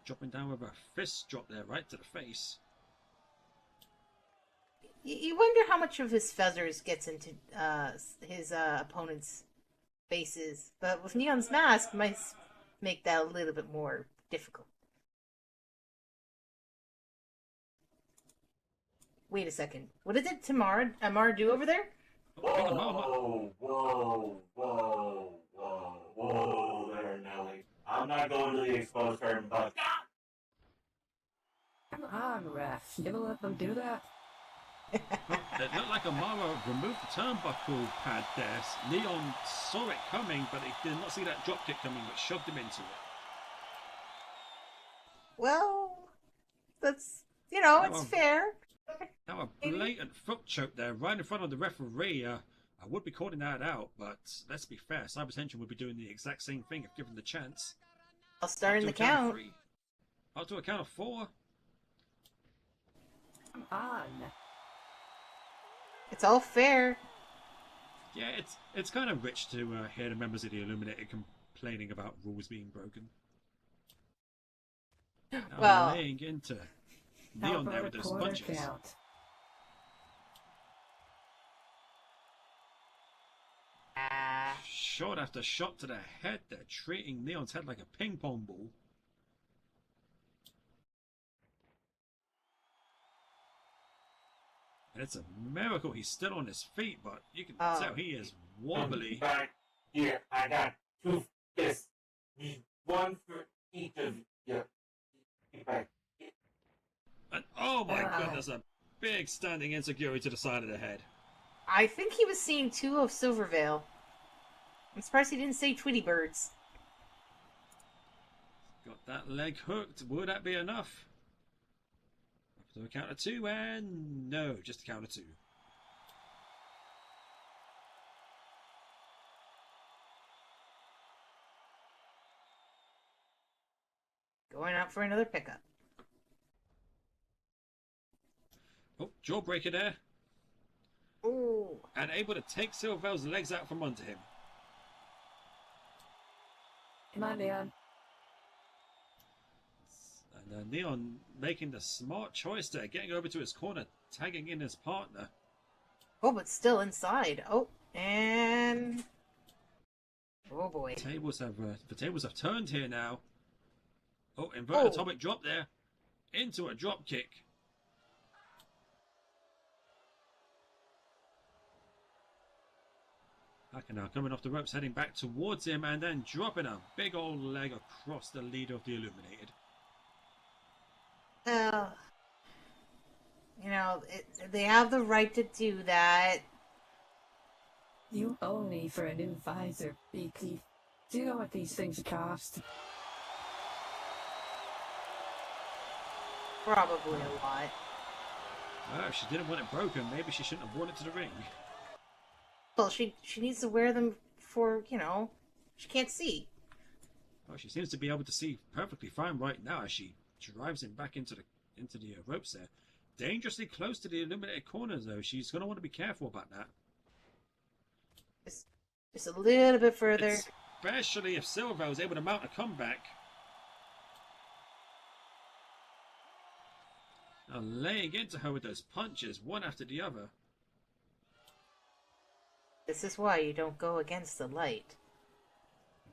Dropping down with a fist drop there, right to the face. You wonder how much of his feathers gets into his opponent's faces. But with Neon's mask, might make that a little bit more difficult. Wait a second. What did Amara do over there? Whoa, whoa, whoa, whoa, whoa there, Nelly. I'm not going to the exposed curtain, but... Come on, ref. You gonna let them do that? It looked like Amara removed the turnbuckle pad there. Neon saw it coming, but he did not see that dropkick coming, but shoved him into it. Well, that's, it's fair. Now a blatant foot choke there, right in front of the referee. I would be calling that out, but let's be fair. Cybertension would be doing the exact same thing if given the chance. I'll start in the Up to a count of count. 3. Up to a count of 4. Come on. It's all fair. Yeah, it's kind of rich to hear the members of the Illuminated complaining about rules being broken. Now Well, laying into How Neon there about with a those quarter punches. count? Shot after shot to the head. They're treating Neon's head like a ping pong ball. And it's a miracle he's still on his feet, but you can tell he is wobbly. Back here, I got 2 fists. One for each of you. Get back. And oh my goodness, a big standing insecurity to the side of the head. I think he was seeing 2 of Silvervale. I'm surprised he didn't say Tweety Birds. Got that leg hooked. Would that be enough? Up to a count of 2, and no, just a count of 2. Going out for another pickup. Oh, jawbreaker there. Ooh. And able to take Silvervale's legs out from under him. Come on, Leon. And Neon making the smart choice there, getting over to his corner, tagging in his partner. Oh, but still inside. Oh, and... Oh boy. The tables have turned here now. Oh, inverted atomic drop there. Into a drop kick. Hacker now coming off the ropes, heading back towards him, and then dropping a big old leg across the leader of the Illuminated. You know, they have the right to do that. You owe me for a new visor, Big Thief. Do you know what these things cost? Probably a lot. Well, if she didn't want it broken, maybe she shouldn't have worn it to the ring. Well, she needs to wear them for, you know, she can't see. Well, she seems to be able to see perfectly fine right now as she drives him back into the ropes there. Dangerously close to the Illuminated corners, though. She's going to want to be careful about that. Just a little bit further. Especially if Silver was able to mount a comeback. Now laying into her with those punches, one after the other. This is why you don't go against the light.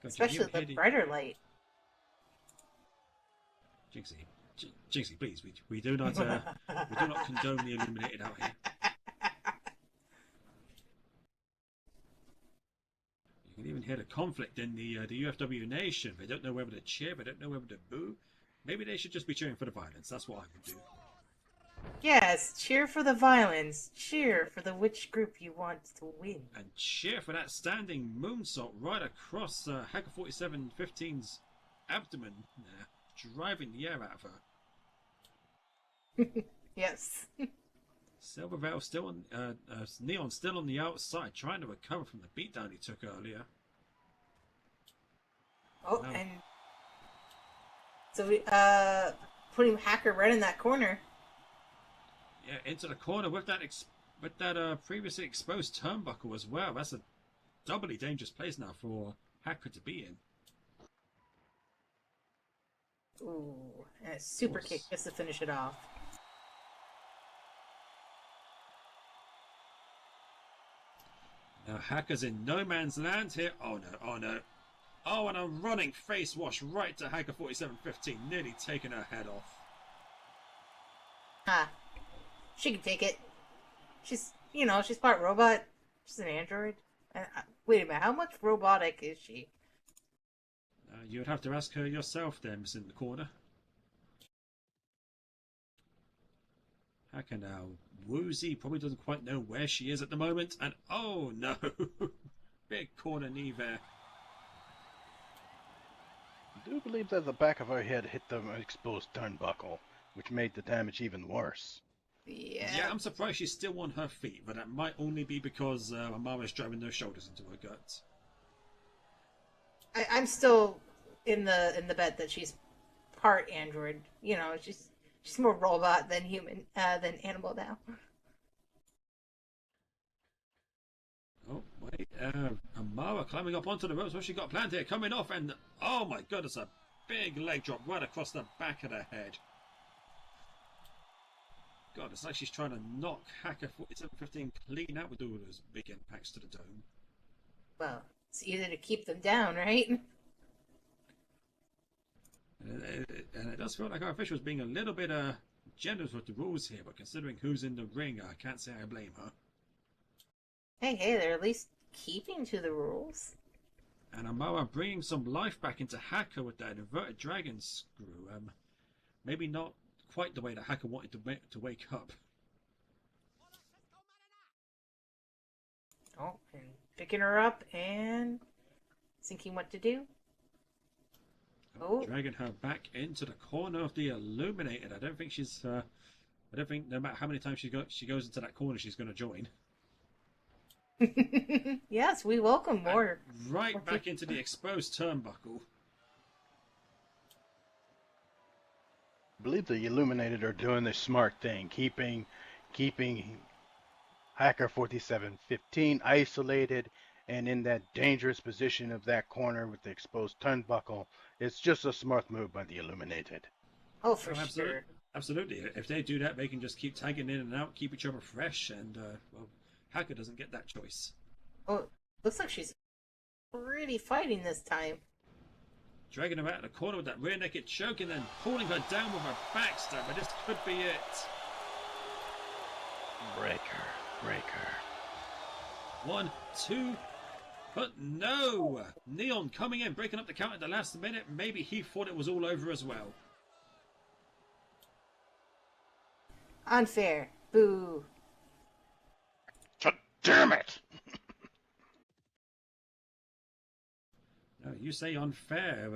God, Especially the brighter light. Jinxie, please, we do not condone the Illuminated out here. You can even hear the conflict in the UFW Nation. They don't know whether to cheer, they don't know whether to boo. Maybe they should just be cheering for the violence. That's what I would do. Yes, cheer for the violence. Cheer for the which group you want to win. And cheer for that standing moonsault right across Hacker 4715's abdomen there, driving the air out of her. Yes. Silvervale still on, Neon still on the outside, trying to recover from the beatdown he took earlier. Oh, No. and so we putting Hacker right in that corner. Yeah, into the corner with that previously exposed turnbuckle as well. That's a doubly dangerous place now for Hacker to be in. Ooh, and a super kick just to finish it off. Now Hacker's in no man's land here. Oh no, oh no. Oh, and a running face wash right to Hacker 4715, nearly taking her head off. Ha. She can take it. She's, you know, she's part robot. She's an android. Wait a minute, how much robotic is she? You would have to ask her yourself there, Miss in the corner. Hacker now woozy, probably doesn't quite know where she is at the moment, and oh no! Big corner knee there. I do believe that the back of her head hit the exposed turnbuckle, which made the damage even worse. Yeah. I'm surprised she's still on her feet, but that might only be because Amara's driving those shoulders into her guts. I'm still in the bet that she's part android. You know, she's more robot than human, than animal now. Oh, wait. Amara climbing up onto the ropes. What she got planned here? Coming off, and oh my goodness, a big leg drop right across the back of the head. God, it's like she's trying to knock Hacker 4715 clean out with all those big impacts to the dome. Well, it's easy to keep them down, right? And it does feel like our official's being a little bit generous with the rules here, but considering who's in the ring, I can't say I blame her. Hey, they're at least keeping to the rules. And Amara bringing some life back into Hacker with that inverted dragon screw. Maybe not quite the way that Hacker wanted to wake up. Oh, and picking her up and thinking what to do. Oh, Dragging her back into the corner of the Illuminated. I don't think she's. I don't think no matter how many times she goes into that corner, she's going to join. yes, we welcome more. And right back into the exposed turnbuckle. I believe the Illuminated are doing the smart thing, keeping Hacker 4715 isolated and in that dangerous position of that corner with the exposed turnbuckle. It's just a smart move by the Illuminated. Oh, for sure. Absolutely. If they do that, they can just keep tagging in and out, keep each other fresh, and well, Hacker doesn't get that choice. Oh, looks like she's really fighting this time. Dragging her out of the corner with that rear naked choke and then pulling her down with her backstab, but this could be it. Breaker. 1, 2, but no! Neon coming in, breaking up the count at the last minute. Maybe he thought it was all over as well. Unfair. Boo. Damn it! No, you say unfair.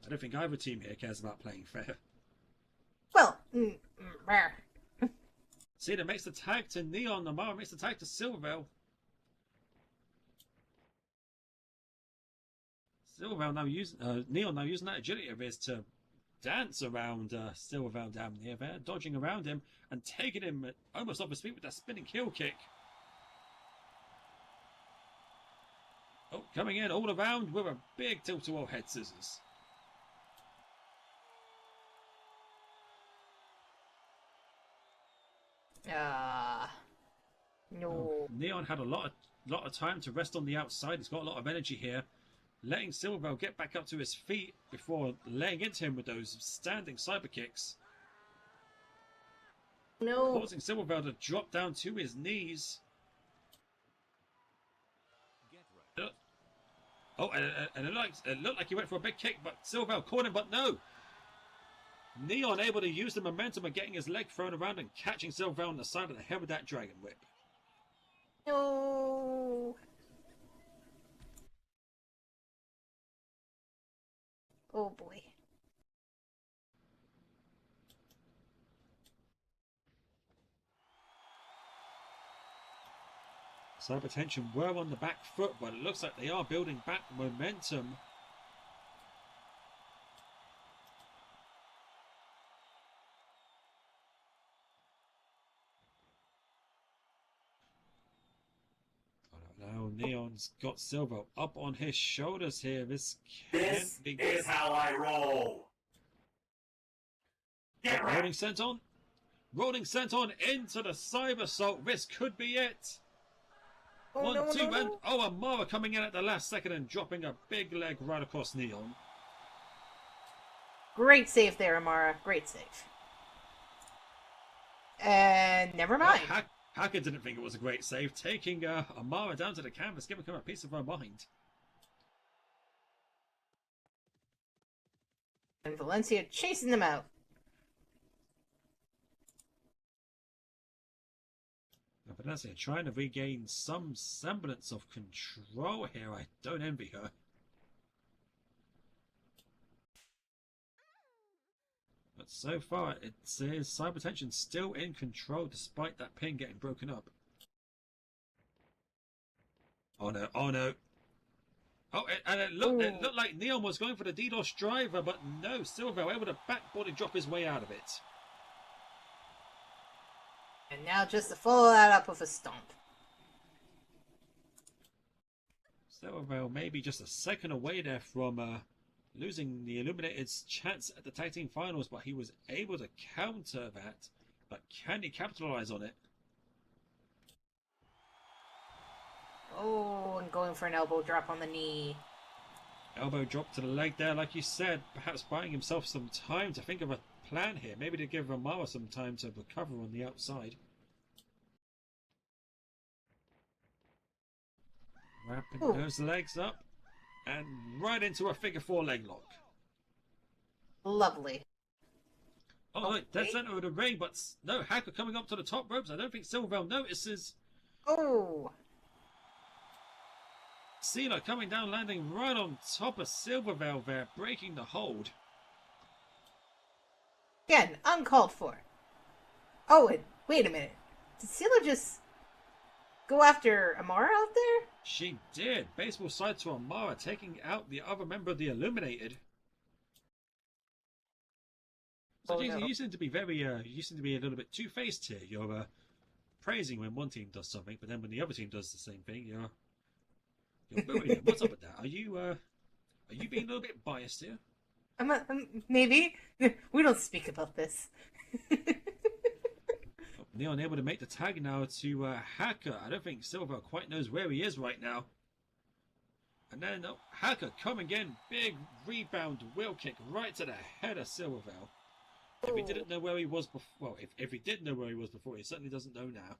I don't think either team here cares about playing fair. Well, Cena makes the tag to Neon. Amara makes the tag to Silverville. Silverville now using Neon now using that agility of his to dance around Silverville down near there, dodging around him and taking him almost off his feet with that spinning heel kick. Oh, coming in all around with a big tilt-a-whirl head scissors. No. Oh, Neon had a lot of time to rest on the outside. He's got a lot of energy here, letting Silverville get back up to his feet before laying into him with those standing cyber kicks. No. Causing Silverville to drop down to his knees. Oh, and it looked like he went for a big kick, but Silverville caught him, but no. Neon able to use the momentum of getting his leg thrown around and catching Silverville on the side of the head with that dragon whip. No. Oh boy. Cyber Tension were on the back foot, but it looks like they are building back momentum. Now Neon's got Silver up on his shoulders here. This This is how I roll. Get ready. Rolling Senton. Rolling Senton into the Cyber Assault. This could be it. Oh, 1, no, 2, no, and no. oh, Amara coming in at the last second and dropping a big leg right across Neon. Great save there, Amara. Great save. And never mind. Hacker didn't think it was a great save, taking Amara down to the canvas, giving her a piece of her mind. And Valencia chasing them out. Vanessa trying to regain some semblance of control here. I don't envy her. But But so far, it says Cybertension still in control despite that pin getting broken up. Oh no, oh no. Oh, and it looked like Neon was going for the DDoS driver, but no, Silver able to backboard and drop his way out of it. And now just to follow that up with a stomp. Silvervale maybe just a second away there from losing the Illuminated's chance at the tag team finals, but he was able to counter that. But can he capitalize on it? Oh, and going for an elbow drop on the knee. Elbow drop to the leg there, like you said, perhaps buying himself some time to think of a plan here. Maybe to give Ramawa some time to recover on the outside. Wrapping those legs up and right into a figure 4 leg lock. Lovely. Oh, look, dead center of the ring, but no, Hacker coming up to the top ropes. I don't think Silvervale notices. Oh. Cena coming down, landing right on top of Silvervale there, breaking the hold. Again, uncalled for. Oh, and wait a minute. Did Cena just go after Amara out there? She did. Baseball side to Amara, taking out the other member of the Illuminated. So, Oh, Jason, no. you seem to be very, you seem to be a little bit two-faced here. You're praising when one team does something, but then when the other team does the same thing, you're booing them. What's up with that? Are you being a little bit biased here? Maybe. We don't speak about this. Neon able to make the tag now to Hacker. I don't think Silver quite knows where he is right now. And then Hacker coming in, big rebound wheel kick right to the head of Silvervale. If he didn't know where he was before, well, if he did know where he was before, he certainly doesn't know now.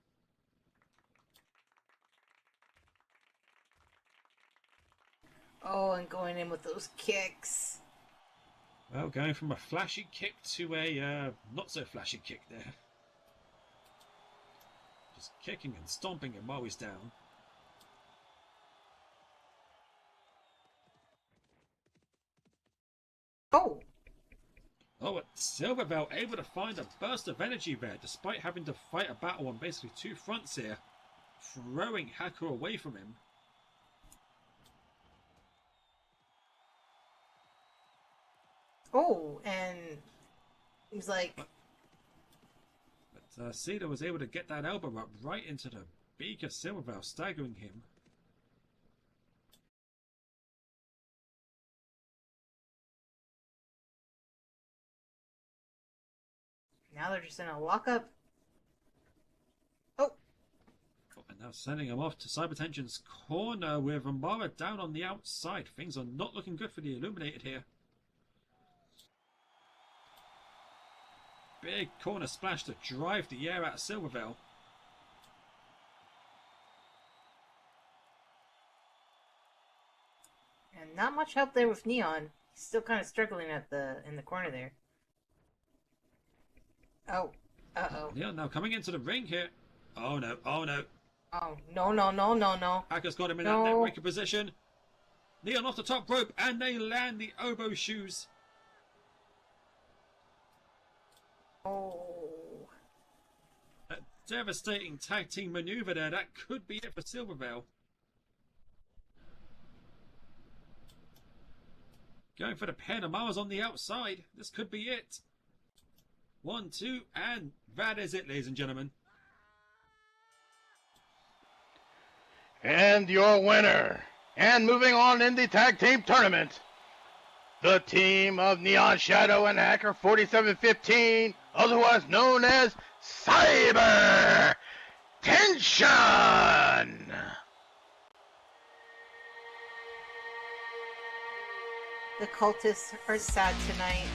Oh, and going in with those kicks. Well, going from a flashy kick to a not so flashy kick there. Just kicking and stomping him while he's down. Oh. Oh, but Silvervale able to find a burst of energy there, despite having to fight a battle on basically two fronts here, throwing Hacker away from him. Oh, and he's like... But Cena was able to get that elbow up right into the beak of Silvervale, staggering him. Now they're just in a lockup. And now sending him off to Cybertension's corner with Amara down on the outside. Things are not looking good for the Illuminated here. Big corner splash to drive the air out of Silvervale. And not much help there with Neon. He's still kind of struggling in the corner there. Oh. Uh-oh. Neon now coming into the ring here. Oh no, oh no. Oh, no. Hacker's got him in that neckbreaker position. Neon off the top rope, and they land the oboe shoes. Oh. A devastating tag team maneuver there. That could be it for Silvervale. Going for the pin. Amara's on the outside. This could be it. 1, 2, and that is it, ladies and gentlemen. And your winner, and moving on in the tag team tournament, the team of Neon Shadow and Hacker 4715, otherwise known as Cyber Tension. The cultists are sad tonight.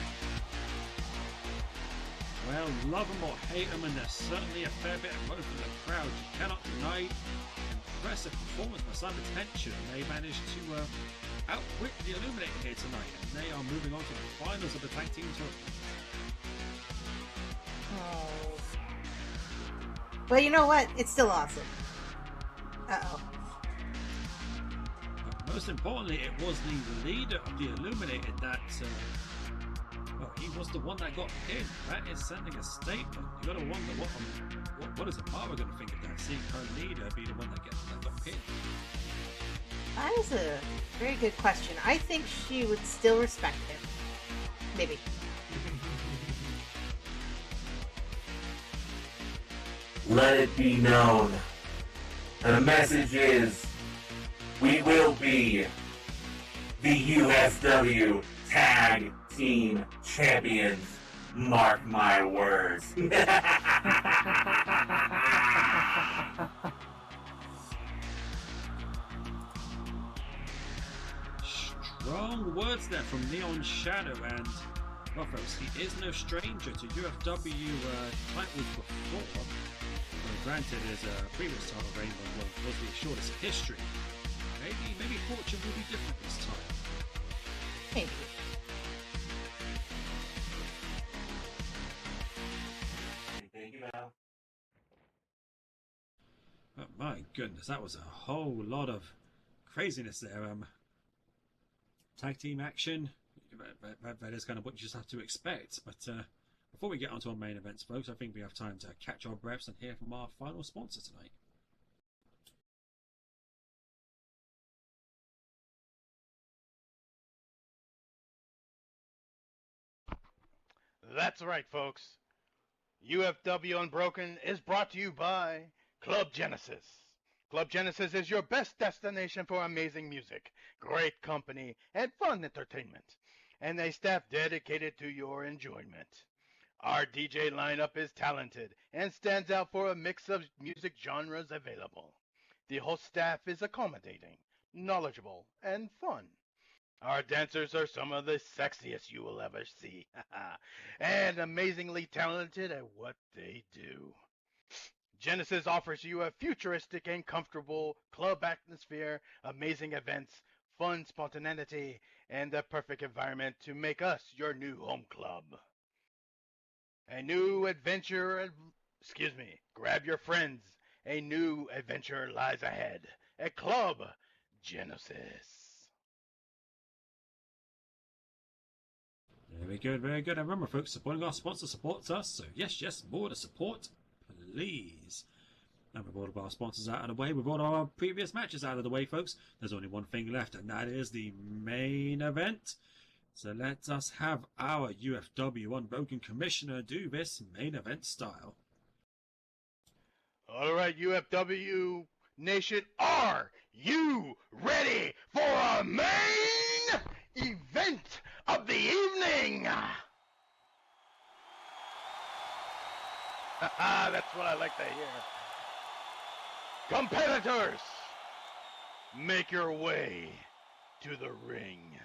Well, love them or hate them, and there's certainly a fair bit of both in the crowd. You cannot deny impressive performance by Cybertension. They managed to outwit the Illuminated here tonight, and they are moving on to the finals of the tag team tournament. Oh. But you know what? It's still awesome. Uh-oh. But most importantly, it was the leader of the Illuminated that, well, he was the one that got pinned. That is sending a statement. You gotta wonder what is Amara gonna think of that, seeing her leader be the one that got pinned. That is a very good question. I think she would still respect him. Maybe. Let it be known. The message is, we will be the UFW Tag Team Champions. Mark my words. Strong words there from Neon Shadow, and well, folks, he is no stranger to UFW titles before. Well, granted, his previous title reign was the shortest in history. Maybe fortune will be different this time. Maybe. Thank you, Mal. Oh, my goodness, that was a whole lot of craziness there. Tag team action, that is kind of what you just have to expect. But before we get onto our main events, folks, I think we have time to catch our breaths and hear from our final sponsor tonight. That's right, folks. UFW Unbroken is brought to you by Club Genesis. Club Genesis is your best destination for amazing music, great company, and fun entertainment, and a staff dedicated to your enjoyment. Our DJ lineup is talented and stands out for a mix of music genres available. The host staff is accommodating, knowledgeable, and fun. Our dancers are some of the sexiest you will ever see, and amazingly talented at what they do. Genesis offers you a futuristic and comfortable club atmosphere, amazing events, fun spontaneity, and the perfect environment to make us your new home club. A new adventure, grab your friends. A new adventure lies ahead. At Club Genesis. Very good, very good. And remember, folks, supporting our sponsor supports us. So yes, more to support, please. And with all of our sponsors out of the way, with all our previous matches out of the way, folks, there's only one thing left, and that is the main event. So let us have our UFW Unbroken Commissioner do this main event style. All right, UFW Nation, are you ready for our main event of the evening? That's what I like to hear. Competitors, make your way to the ring.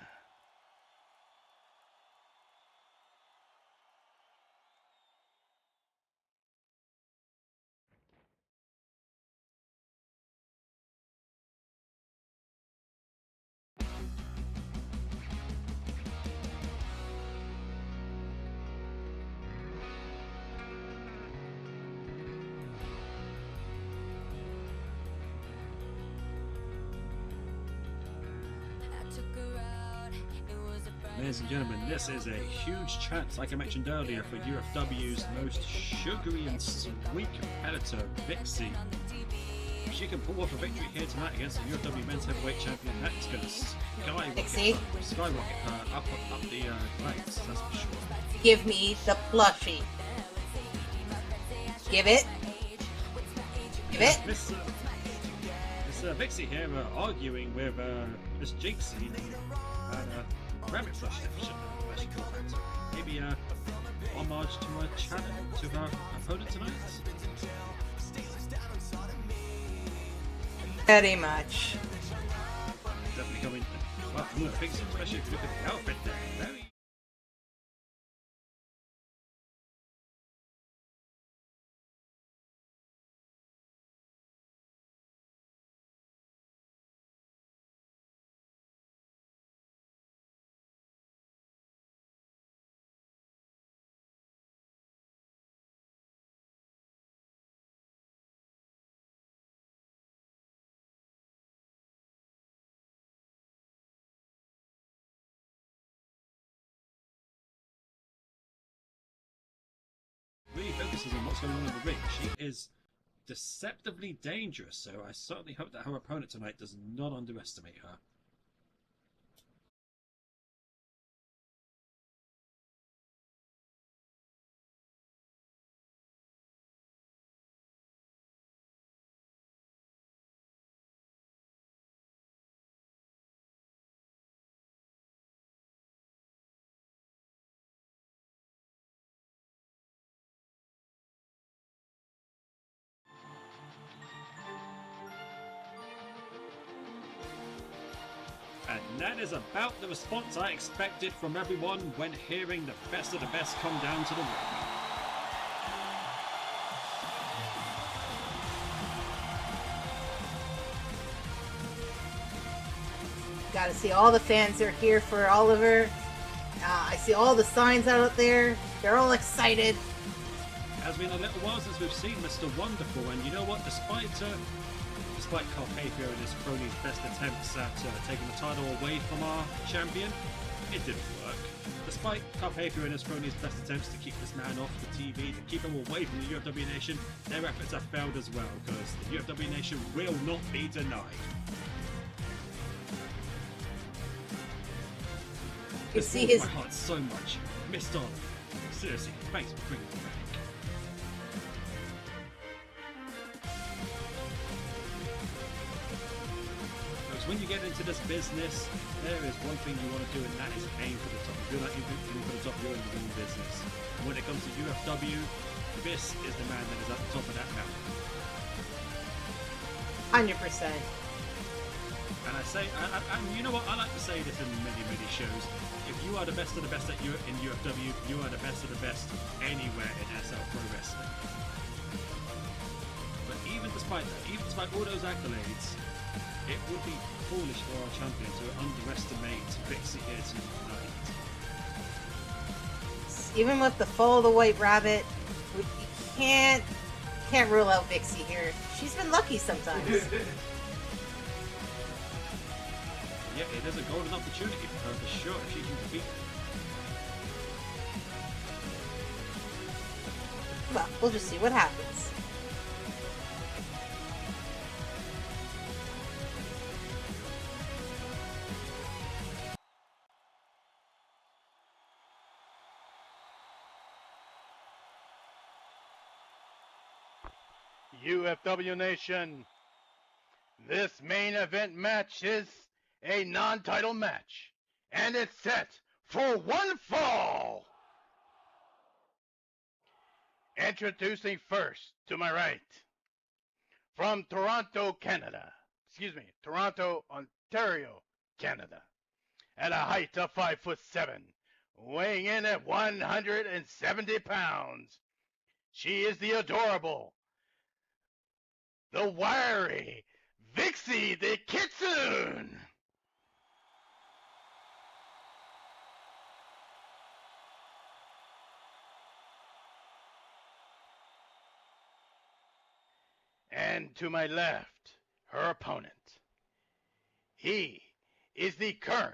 Ladies and gentlemen, this is a huge chance, like I mentioned earlier, for UFW's most sugary and sweet competitor, Vixie. If she can pull off a victory here tonight against the UFW Men's Heavyweight Champion, that's going to skyrocket her up the ranks, that's for sure. Give me the plushie. Give it. Give it. Miss Vixie here arguing with Miss Jinxie and rabbit flush maybe homage to her challenge to her opponent tonight. Very much. Definitely coming. Well, I'm gonna fix it, especially if you look at the outfit there. Very focuses on what's going on in the ring. She is deceptively dangerous, so I certainly hope that her opponent tonight does not underestimate her. And that is about the response I expected from everyone when hearing the best of the best come down to the ring. Gotta see all the fans are here for Oliver. I see all the signs out there. They're all excited. It has been a little while since we've seen Mr. Wonderful, and you know what? Despite Carpathia and his cronies' best attempts at taking the title away from our champion, it didn't work. Despite Carpathia and his cronies' best attempts to keep this man off the TV, to keep him away from the UFW Nation, their efforts have failed as well, because the UFW Nation will not be denied. You see his... my heart so much. Miss Oliver. Seriously, thanks for bringing me back. Because when you get into this business, there is one thing you want to do, and that is aim for the top. If you're not aiming for the top, you're in the wrong business. And when it comes to UFW, this is the man that is at the top of that mountain. 100%. And I say, and you know what, I like to say this in many, many shows. If you are the best of the best in UFW, you are the best of the best anywhere in SL Pro Wrestling. But even despite that, even despite all those accolades, it would be foolish for our champion to underestimate Vixie here tonight. Even with the follow the White Rabbit, you can't rule out Vixie here. She's been lucky sometimes. Yeah, it is a golden opportunity for her for sure if she can defeat her. Well, we'll just see what happens. UFW Nation, this main event match is a non-title match, and it's set for one fall. Introducing first, to my right, from Toronto, Ontario, Canada, at a height of 5'7", weighing in at 170 pounds. She is the adorable, the wiry Vixie the Kitsune. And to my left, her opponent. He is the current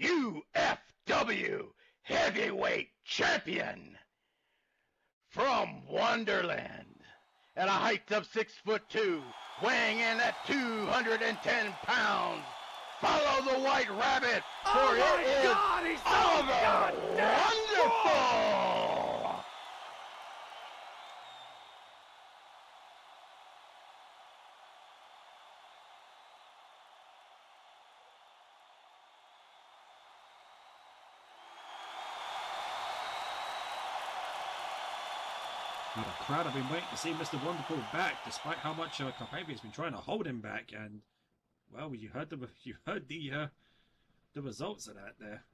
UFW Heavyweight Champion from Wonderland, at a height of 6'2", weighing in at 210 pounds. Follow the White Rabbit, for it is Oliver Wonderful! Now, the crowd have been waiting to see Mr. Wonderful back, despite how much Carpathia has been trying to hold him back. And well, you heard the results of that there.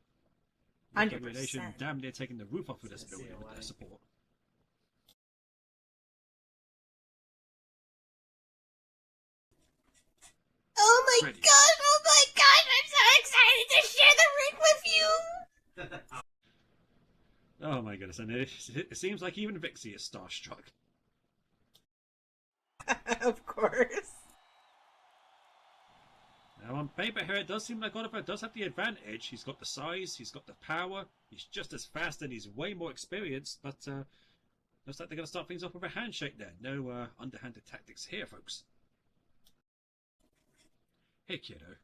100%. Nation damn near taking the roof off of this building with their support. Oh my Ready. gosh! Oh my gosh! I'm so excited to share the ring with you. Oh my goodness, and it seems like even Vixie is starstruck. Of course. Now on paper here, it does seem like Oliver does have the advantage. He's got the size, he's got the power, he's just as fast and he's way more experienced, but Looks like they're going to start things off with a handshake there. No underhanded tactics here, folks. Hey, kiddo.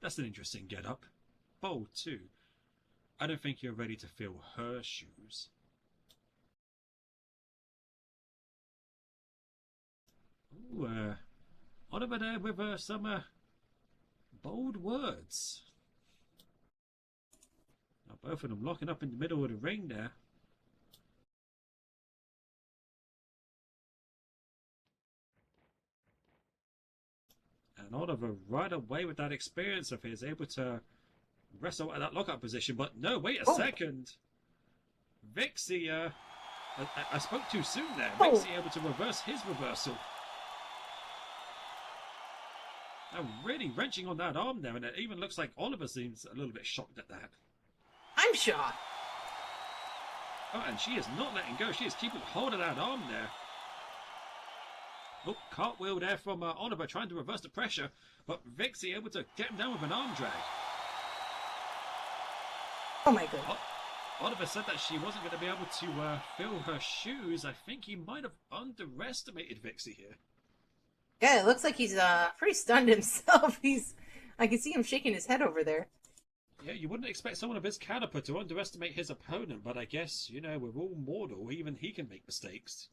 That's an interesting get-up. Bold, too. I don't think you're ready to fill her shoes. Ooh, Oliver there with some bold words. Now, both of them locking up in the middle of the ring there. And Oliver, right away with that experience of his, able to wrestle at that lockup position. But no, wait a second. Vixie, I spoke too soon there. Vixie able to reverse his reversal. Now really wrenching on that arm there, and it even looks like Oliver seems a little bit shocked at that. I'm shocked. Oh, and she is not letting go. She is keeping hold of that arm there. Oh, cartwheel there from Oliver trying to reverse the pressure, but Vixie able to get him down with an arm drag. Oh my goodness. Oliver said that she wasn't going to be able to fill her shoes. I think he might have underestimated Vixie here. Yeah, it looks like he's pretty stunned himself. I can see him shaking his head over there. Yeah, you wouldn't expect someone of his caliber to underestimate his opponent, but I guess, you know, we're all mortal. Even he can make mistakes.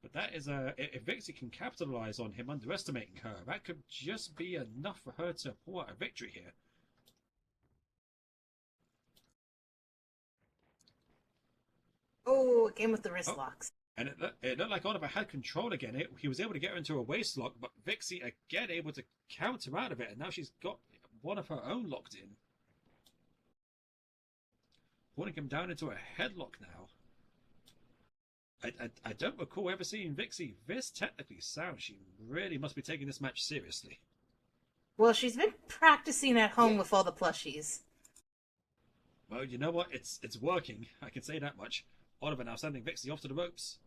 But that is if Vixie can capitalize on him underestimating her, that could just be enough for her to pull out a victory here. Oh, again with the wrist locks. And it looked like Oliver had control again. He was able to get her into a waist lock, but Vixie again able to counter out of it, and now she's got one of her own locked in. Pulling him down into a headlock now. I don't recall ever seeing Vixie this technically sound. She really must be taking this match seriously. Well, she's been practicing at home with all the plushies. Well, you know what? It's working. I can say that much. Oliver now sending Vixie off to the ropes.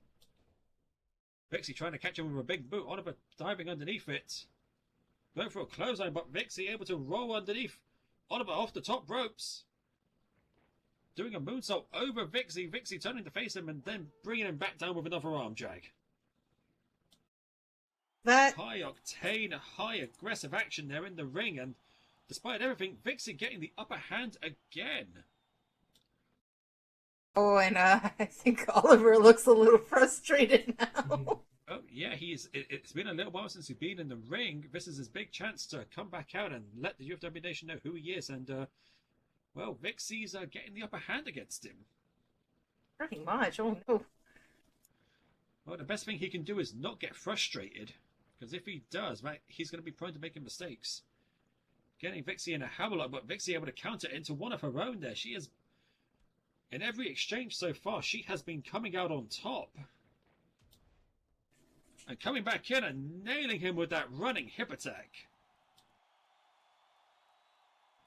Vixie trying to catch him with a big boot. Oliver diving underneath it. Going for a clothesline, but Vixie able to roll underneath. Oliver off the top ropes. Doing a moonsault over Vixie. Vixie turning to face him and then bringing him back down with another arm drag. That high octane, high aggressive action there in the ring, and despite everything, Vixie getting the upper hand again. Oh, and I think Oliver looks a little frustrated now. Oh yeah, it's been a little while since he's been in the ring. This is his big chance to come back out and let the UFW Nation know who he is, and well, Vixie's getting the upper hand against him. Pretty much. Oh no. Well, the best thing he can do is not get frustrated, because if he does, right, he's going to be prone to making mistakes. Getting Vixie in a hammerlock, but Vixie able to counter into one of her own there. She is, in every exchange so far, she has been coming out on top. And coming back in and nailing him with that running hip attack.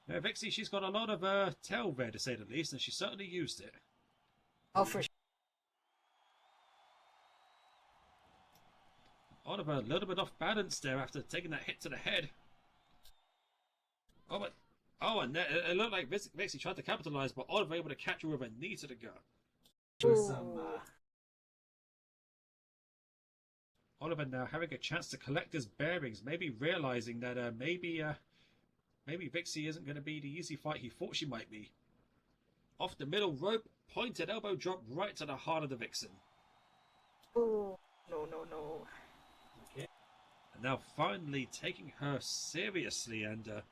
Now, Vixie, she's got a lot of tail there, to say the least, and she certainly used it. Oh, for sure. Oliver a little bit off balance there after taking that hit to the head. Oh, but and it looked like Vixie tried to capitalize, but Oliver able to catch her with a knee to the gut. Oliver now having a chance to collect his bearings, maybe realizing that maybe Vixie isn't going to be the easy fight he thought she might be. Off the middle rope, pointed elbow drop right to the heart of the Vixen. Oh, no. And now finally taking her seriously, and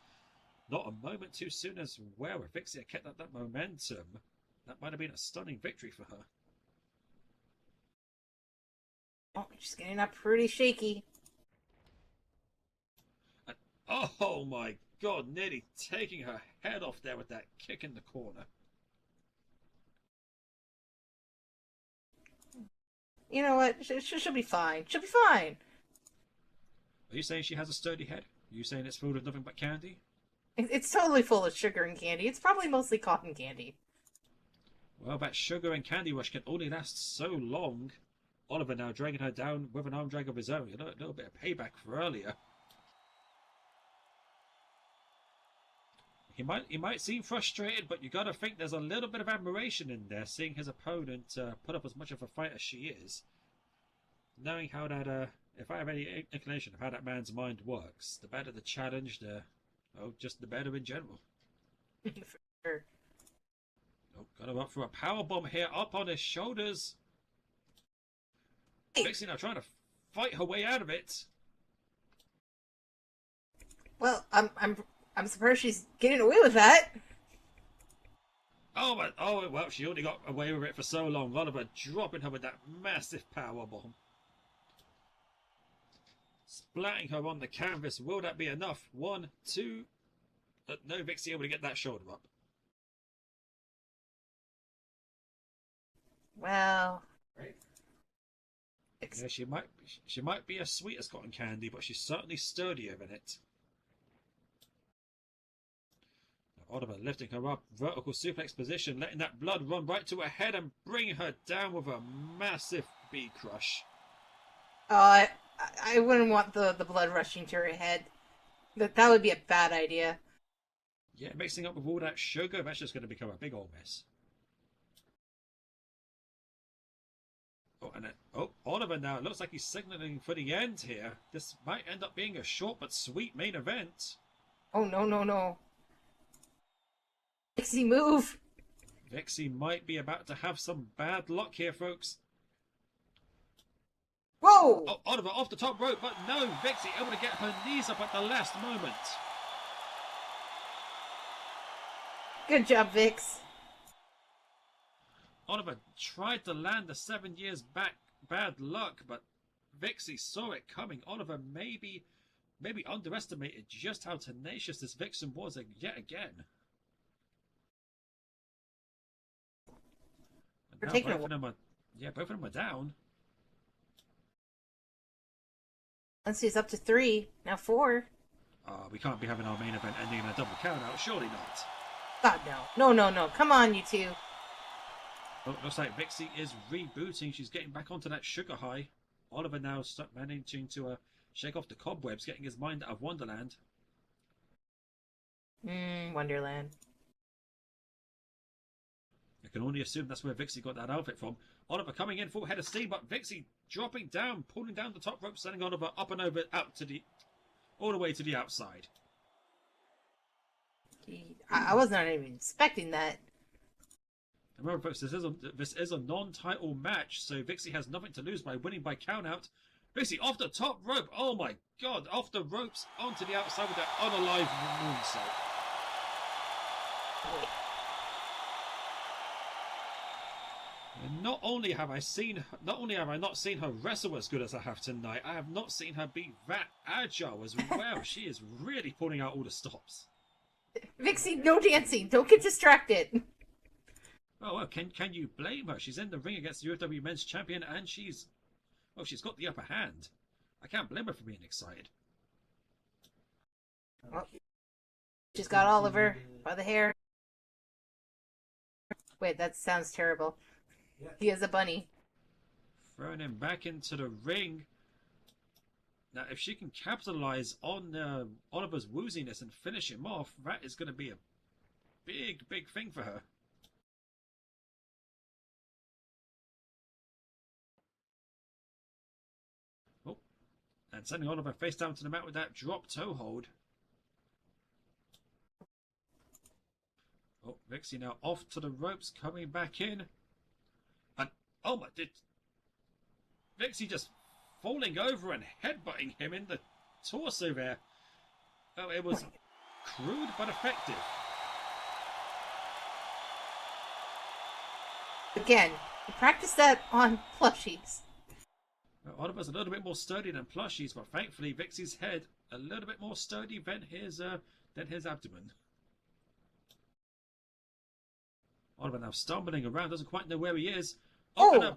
not a moment too soon as well. If Vixie had kept up that momentum, that might have been a stunning victory for her. Oh, she's getting up pretty shaky. And, oh my God, nearly taking her head off there with that kick in the corner. You know what? She'll be fine. She'll be fine. Are you saying she has a sturdy head? Are you saying it's filled with nothing but candy? It's totally full of sugar and candy. It's probably mostly cotton candy. Well, that sugar and candy rush can only last so long. Oliver now dragging her down with an arm drag of his own. A little bit of payback for earlier. he might seem frustrated, but you got to think there's a little bit of admiration in there, seeing his opponent put up as much of a fight as she is. Knowing how that, if I have any inclination of how that man's mind works, the better the challenge, just the better in general. Sure. Oh, got him up for a power bomb here, up on his shoulders. Vixie now trying to fight her way out of it. Well, I'm surprised she's getting away with that. Oh, well, she only got away with it for so long. Oliver dropping her with that massive power bomb. Splatting her on the canvas. Will that be enough? 1, 2. No, Vixie able to get that shoulder up. Well, Yeah, she might be as sweet as cotton candy, but she's certainly sturdier than it. Now, Oliver lifting her up, vertical suplex position, letting that blood run right to her head and bringing her down with a massive bee crush. I wouldn't want the blood rushing to her head. That would be a bad idea. Yeah, mixing up with all that sugar, that's just going to become a big old mess. Oh, and then, Oliver now, it looks like he's signaling for the end here. This might end up being a short but sweet main event. Oh, no. Vixie, move! Vixie might be about to have some bad luck here, folks. Whoa! Oh, Oliver off the top rope, but no, Vixie able to get her knees up at the last moment. Good job, Vix. Oliver tried to land the 7 years back bad luck, but Vixie saw it coming. Oliver maybe underestimated just how tenacious this Vixen was yet again. And now both of them are down. Lindsay's up to 3, now 4. We can't be having our main event ending in a double count out, surely not. God, no. Come on, you two. Oh, looks like Vixie is rebooting. She's getting back onto that sugar high. Oliver now managing to shake off the cobwebs, getting his mind out of Wonderland. Wonderland. I can only assume that's where Vixie got that outfit from. Oliver coming in full head of steam, but Vixie dropping down, pulling down the top rope, sending Oliver up and over, all the way to the outside. I was not even expecting that. Remember, folks, this is a non-title match, so Vixie has nothing to lose by winning by count-out. Vixie off the top rope. Oh my God! Off the ropes onto the outside with that unalive moonsault. And not only have I not seen her wrestle as good as I have tonight, I have not seen her be that agile as well. She is really pulling out all the stops. Vixie, no dancing. Don't get distracted. Oh, well, can you blame her? She's in the ring against the UFW Men's Champion, and she's got the upper hand. I can't blame her for being excited. Well, she's got Oliver by the hair. Wait, that sounds terrible. He is a bunny. Throwing him back into the ring. Now, if she can capitalize on Oliver's wooziness and finish him off, that is going to be a big, big thing for her. Oh, and sending Oliver face down to the mat with that drop toe hold. Oh, Vixie now off to the ropes, coming back in. And, oh my, Vixie just falling over and headbutting him in the torso there. Oh, it was crude but effective. Again, practice that on plushies. Oliver's a little bit more sturdy than plushies, but thankfully Vixie's head a little bit more sturdy than his abdomen. Oliver now stumbling around, doesn't quite know where he is. And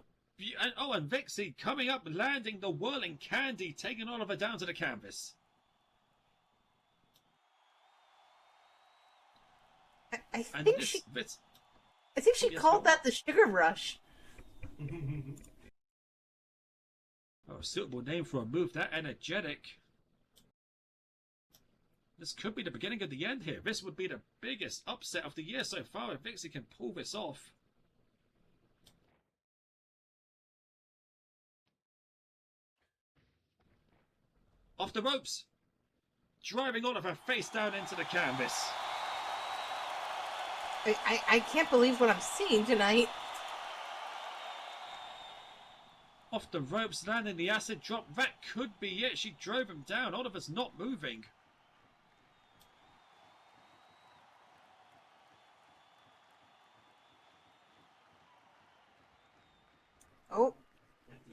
Vixie coming up, landing the whirling candy, taking Oliver down to the canvas. I think she called that the sugar rush. Oh, a suitable name for a move that energetic. This could be the beginning of the end here. This would be the biggest upset of the year so far if Vixie can pull this off. Off the ropes. Driving Oliver face down into the canvas. I can't believe what I'm seeing tonight. Off the ropes, landing the acid drop. That could be it. She drove him down. Oliver's not moving. Oh,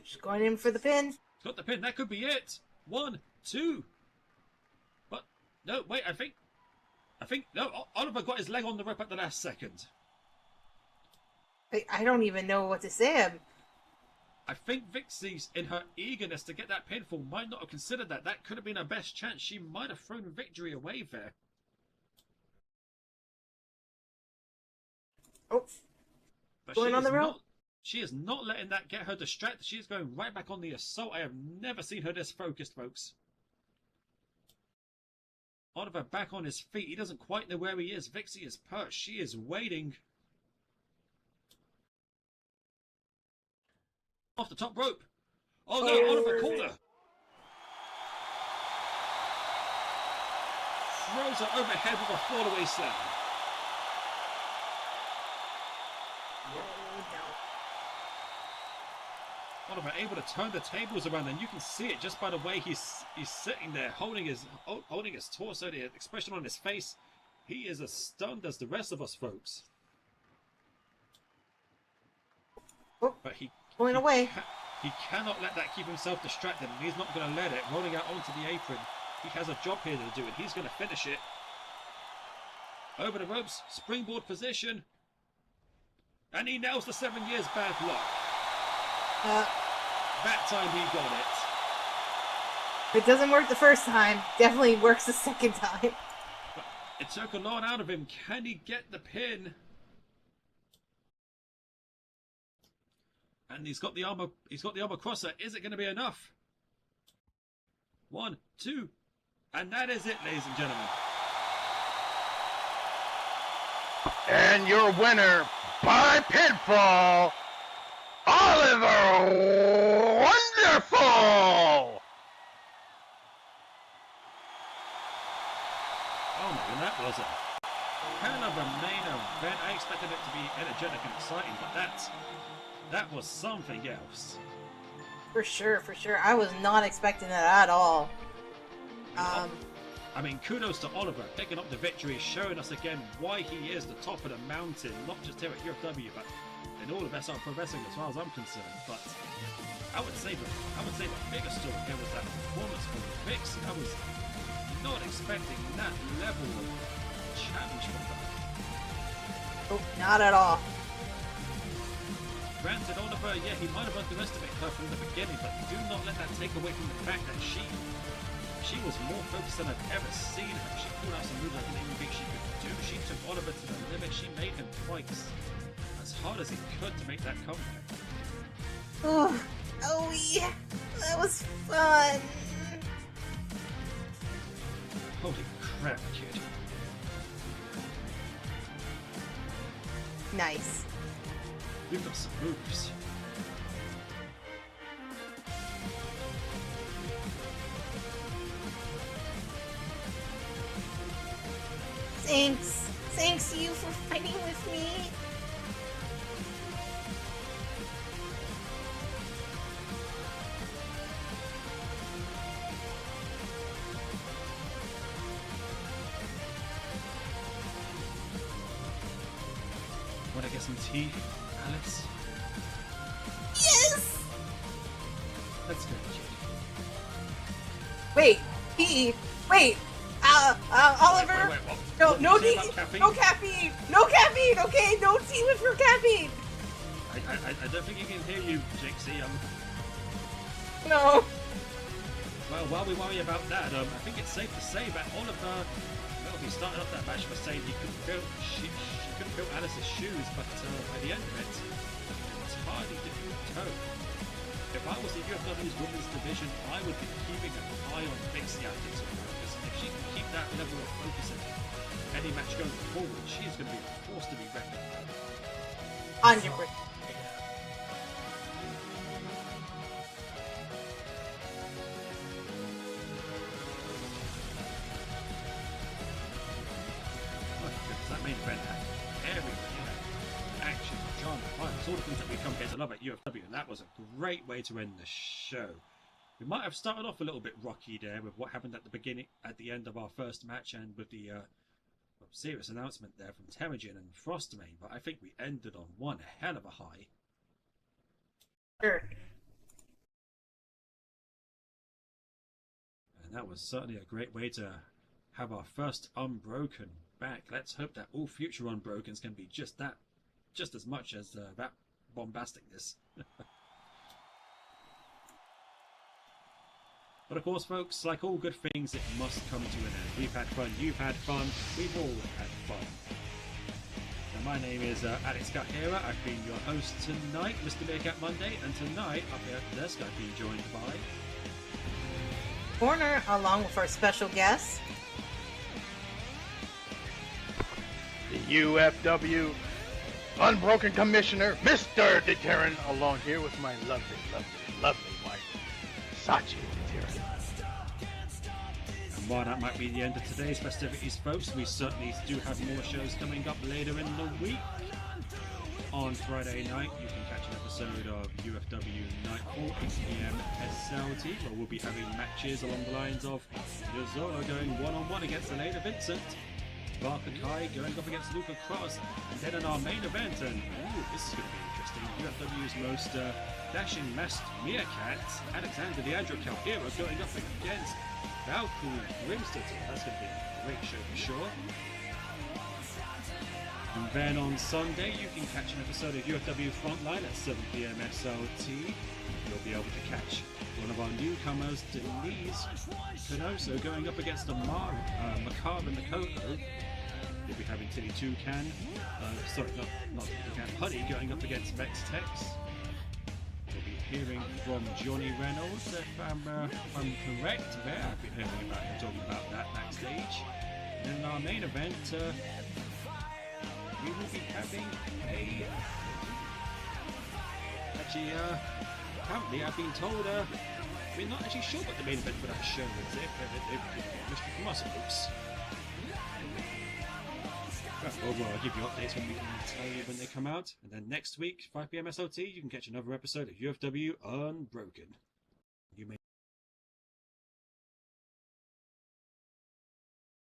she's going in for the pin. Got the pin. That could be it. 1, 2. But no, wait. I think no. Oliver got his leg on the rope at the last second. I don't even know what to say. I think Vixie's, in her eagerness to get that pinfall, might not have considered that. That could have been her best chance. She might have thrown victory away there. Oh, but going on the rope. She is not letting that get her distracted. She is going right back on the assault. I have never seen her this focused, folks. Oliver back on his feet. He doesn't quite know where he is. Vixie is perched. She is waiting. Off the top rope. Oh no, Oliver caught her. Throws her overhead with a fall-away slam. Oliver able to turn the tables around, and you can see it just by the way he's sitting there, holding his torso, the expression on his face. He is as stunned as the rest of us, folks. But he cannot let that keep himself distracted, and he's not going to let it. Rolling out onto the apron, he has a job here to do, and he's going to finish it. Over the ropes, springboard position, and he nails the 7 years bad luck. That time he got it. If it doesn't work the first time, definitely works the second time. But it took a lot out of him. Can he get the pin? And he's got the armor. He's got the armor crosser. Is it going to be enough? 1, 2, and that is it, ladies and gentlemen. And your winner by pinfall, Oliver Wonderful! Oh man, that was a hell of a main event. I expected it to be energetic and exciting, but that was something else. For sure, for sure. I was not expecting that at all. I mean, kudos to Oliver picking up the victory, showing us again why he is the top of the mountain, not just here at UFW, but in all of SR Pro Wrestling as far as I'm concerned. But I would say the biggest story here was that performance from Vixie. I was not expecting that level of challenge from her. Oh, not at all. Granted, Oliver, yeah, he might have underestimated her from the beginning, but do not let that take away from the fact that she was more focused than I've ever seen her. She pulled out some moves I didn't even think she could do. She took Oliver to the limit. She made him fight as hard as he could to make that comeback. Oh yeah, that was fun. Holy crap, kid. Nice. You've got some moves. Thanks. Thanks to you for fighting with me. Want to get some tea, Alice? Yes! Let's go, kid. Wait, Oliver. Wait, what? No, What no did you say tea, about caffeine? no caffeine, no caffeine. Okay, no tea with your caffeine. I don't think he can hear you, Jinxie. No. Well, while we worry about that, I think it's safe to say that Oliver, well, he started off that match by saying she couldn't feel Alice's shoes, but at the end of it, it's hardly different toe. If I was the UFW's women's division, I would be keeping an eye on Vixie after tonight, because if if she can keep that level of focus in any match going forward, she's going to be a force to be reckoned with. 100%. That main event had everything. Action, drama, violence, all the things that we come here to love at UFW, and that was a great way to end the show. We might have started off a little bit rocky there with what happened at the beginning, at the end of our first match, and with the serious announcement there from Temujin and Frostmain, but I think we ended on one hell of a high. Sure. And that was certainly a great way to have our first Unbroken back. Let's hope that all future Unbrokens can be just that, just as much as that bombasticness. But of course, folks, like all good things, it must come to an end. We've had fun, you've had fun, we've all had fun. Now, my name is Alex Kahira. I've been your host tonight, Mr. Meerkat Monday, and tonight up here at the desk I've been joined by Corner, along with our special guest, the UFW Unbroken Commissioner, Mr. Deterrent, along here with my lovely, lovely, lovely wife, Sachi Deterrent. And while that might be the end of today's festivities, folks, we certainly do have more shows coming up later in the week. On Friday night, you can catch an episode of UFW Nightfall, 8 PM SLT, where we'll be having matches along the lines of Yozola going one-on-one against Elena Vincent, Barker Kai going up against Luca Cross, and then in our main event, and this is going to be interesting, UFW's most dashing masked meerkat, Alexander the Andro Calhero, going up against Valkyrie Grimstead. That's going to be a great show for sure. And then on Sunday, you can catch an episode of UFW Frontline at 7 PM SLT. You'll be able to catch one of our newcomers, Denise Canoso, going up against Macabre and Makoto. We'll be having Tilly Toucan, not Toucan, Honey going up against Vex Tex. We'll be hearing from Johnny Reynolds, if I'm correct there. I've been hearing about him talking about that backstage. And in our main event, we will be having apparently I've been told, we're not actually sure what the main event for that show is. If mystery from us, folks. Overall, I'll give you updates when we can tell you when they come out. And then next week, 5 PM SLT, you can catch another episode of UFW Unbroken. You may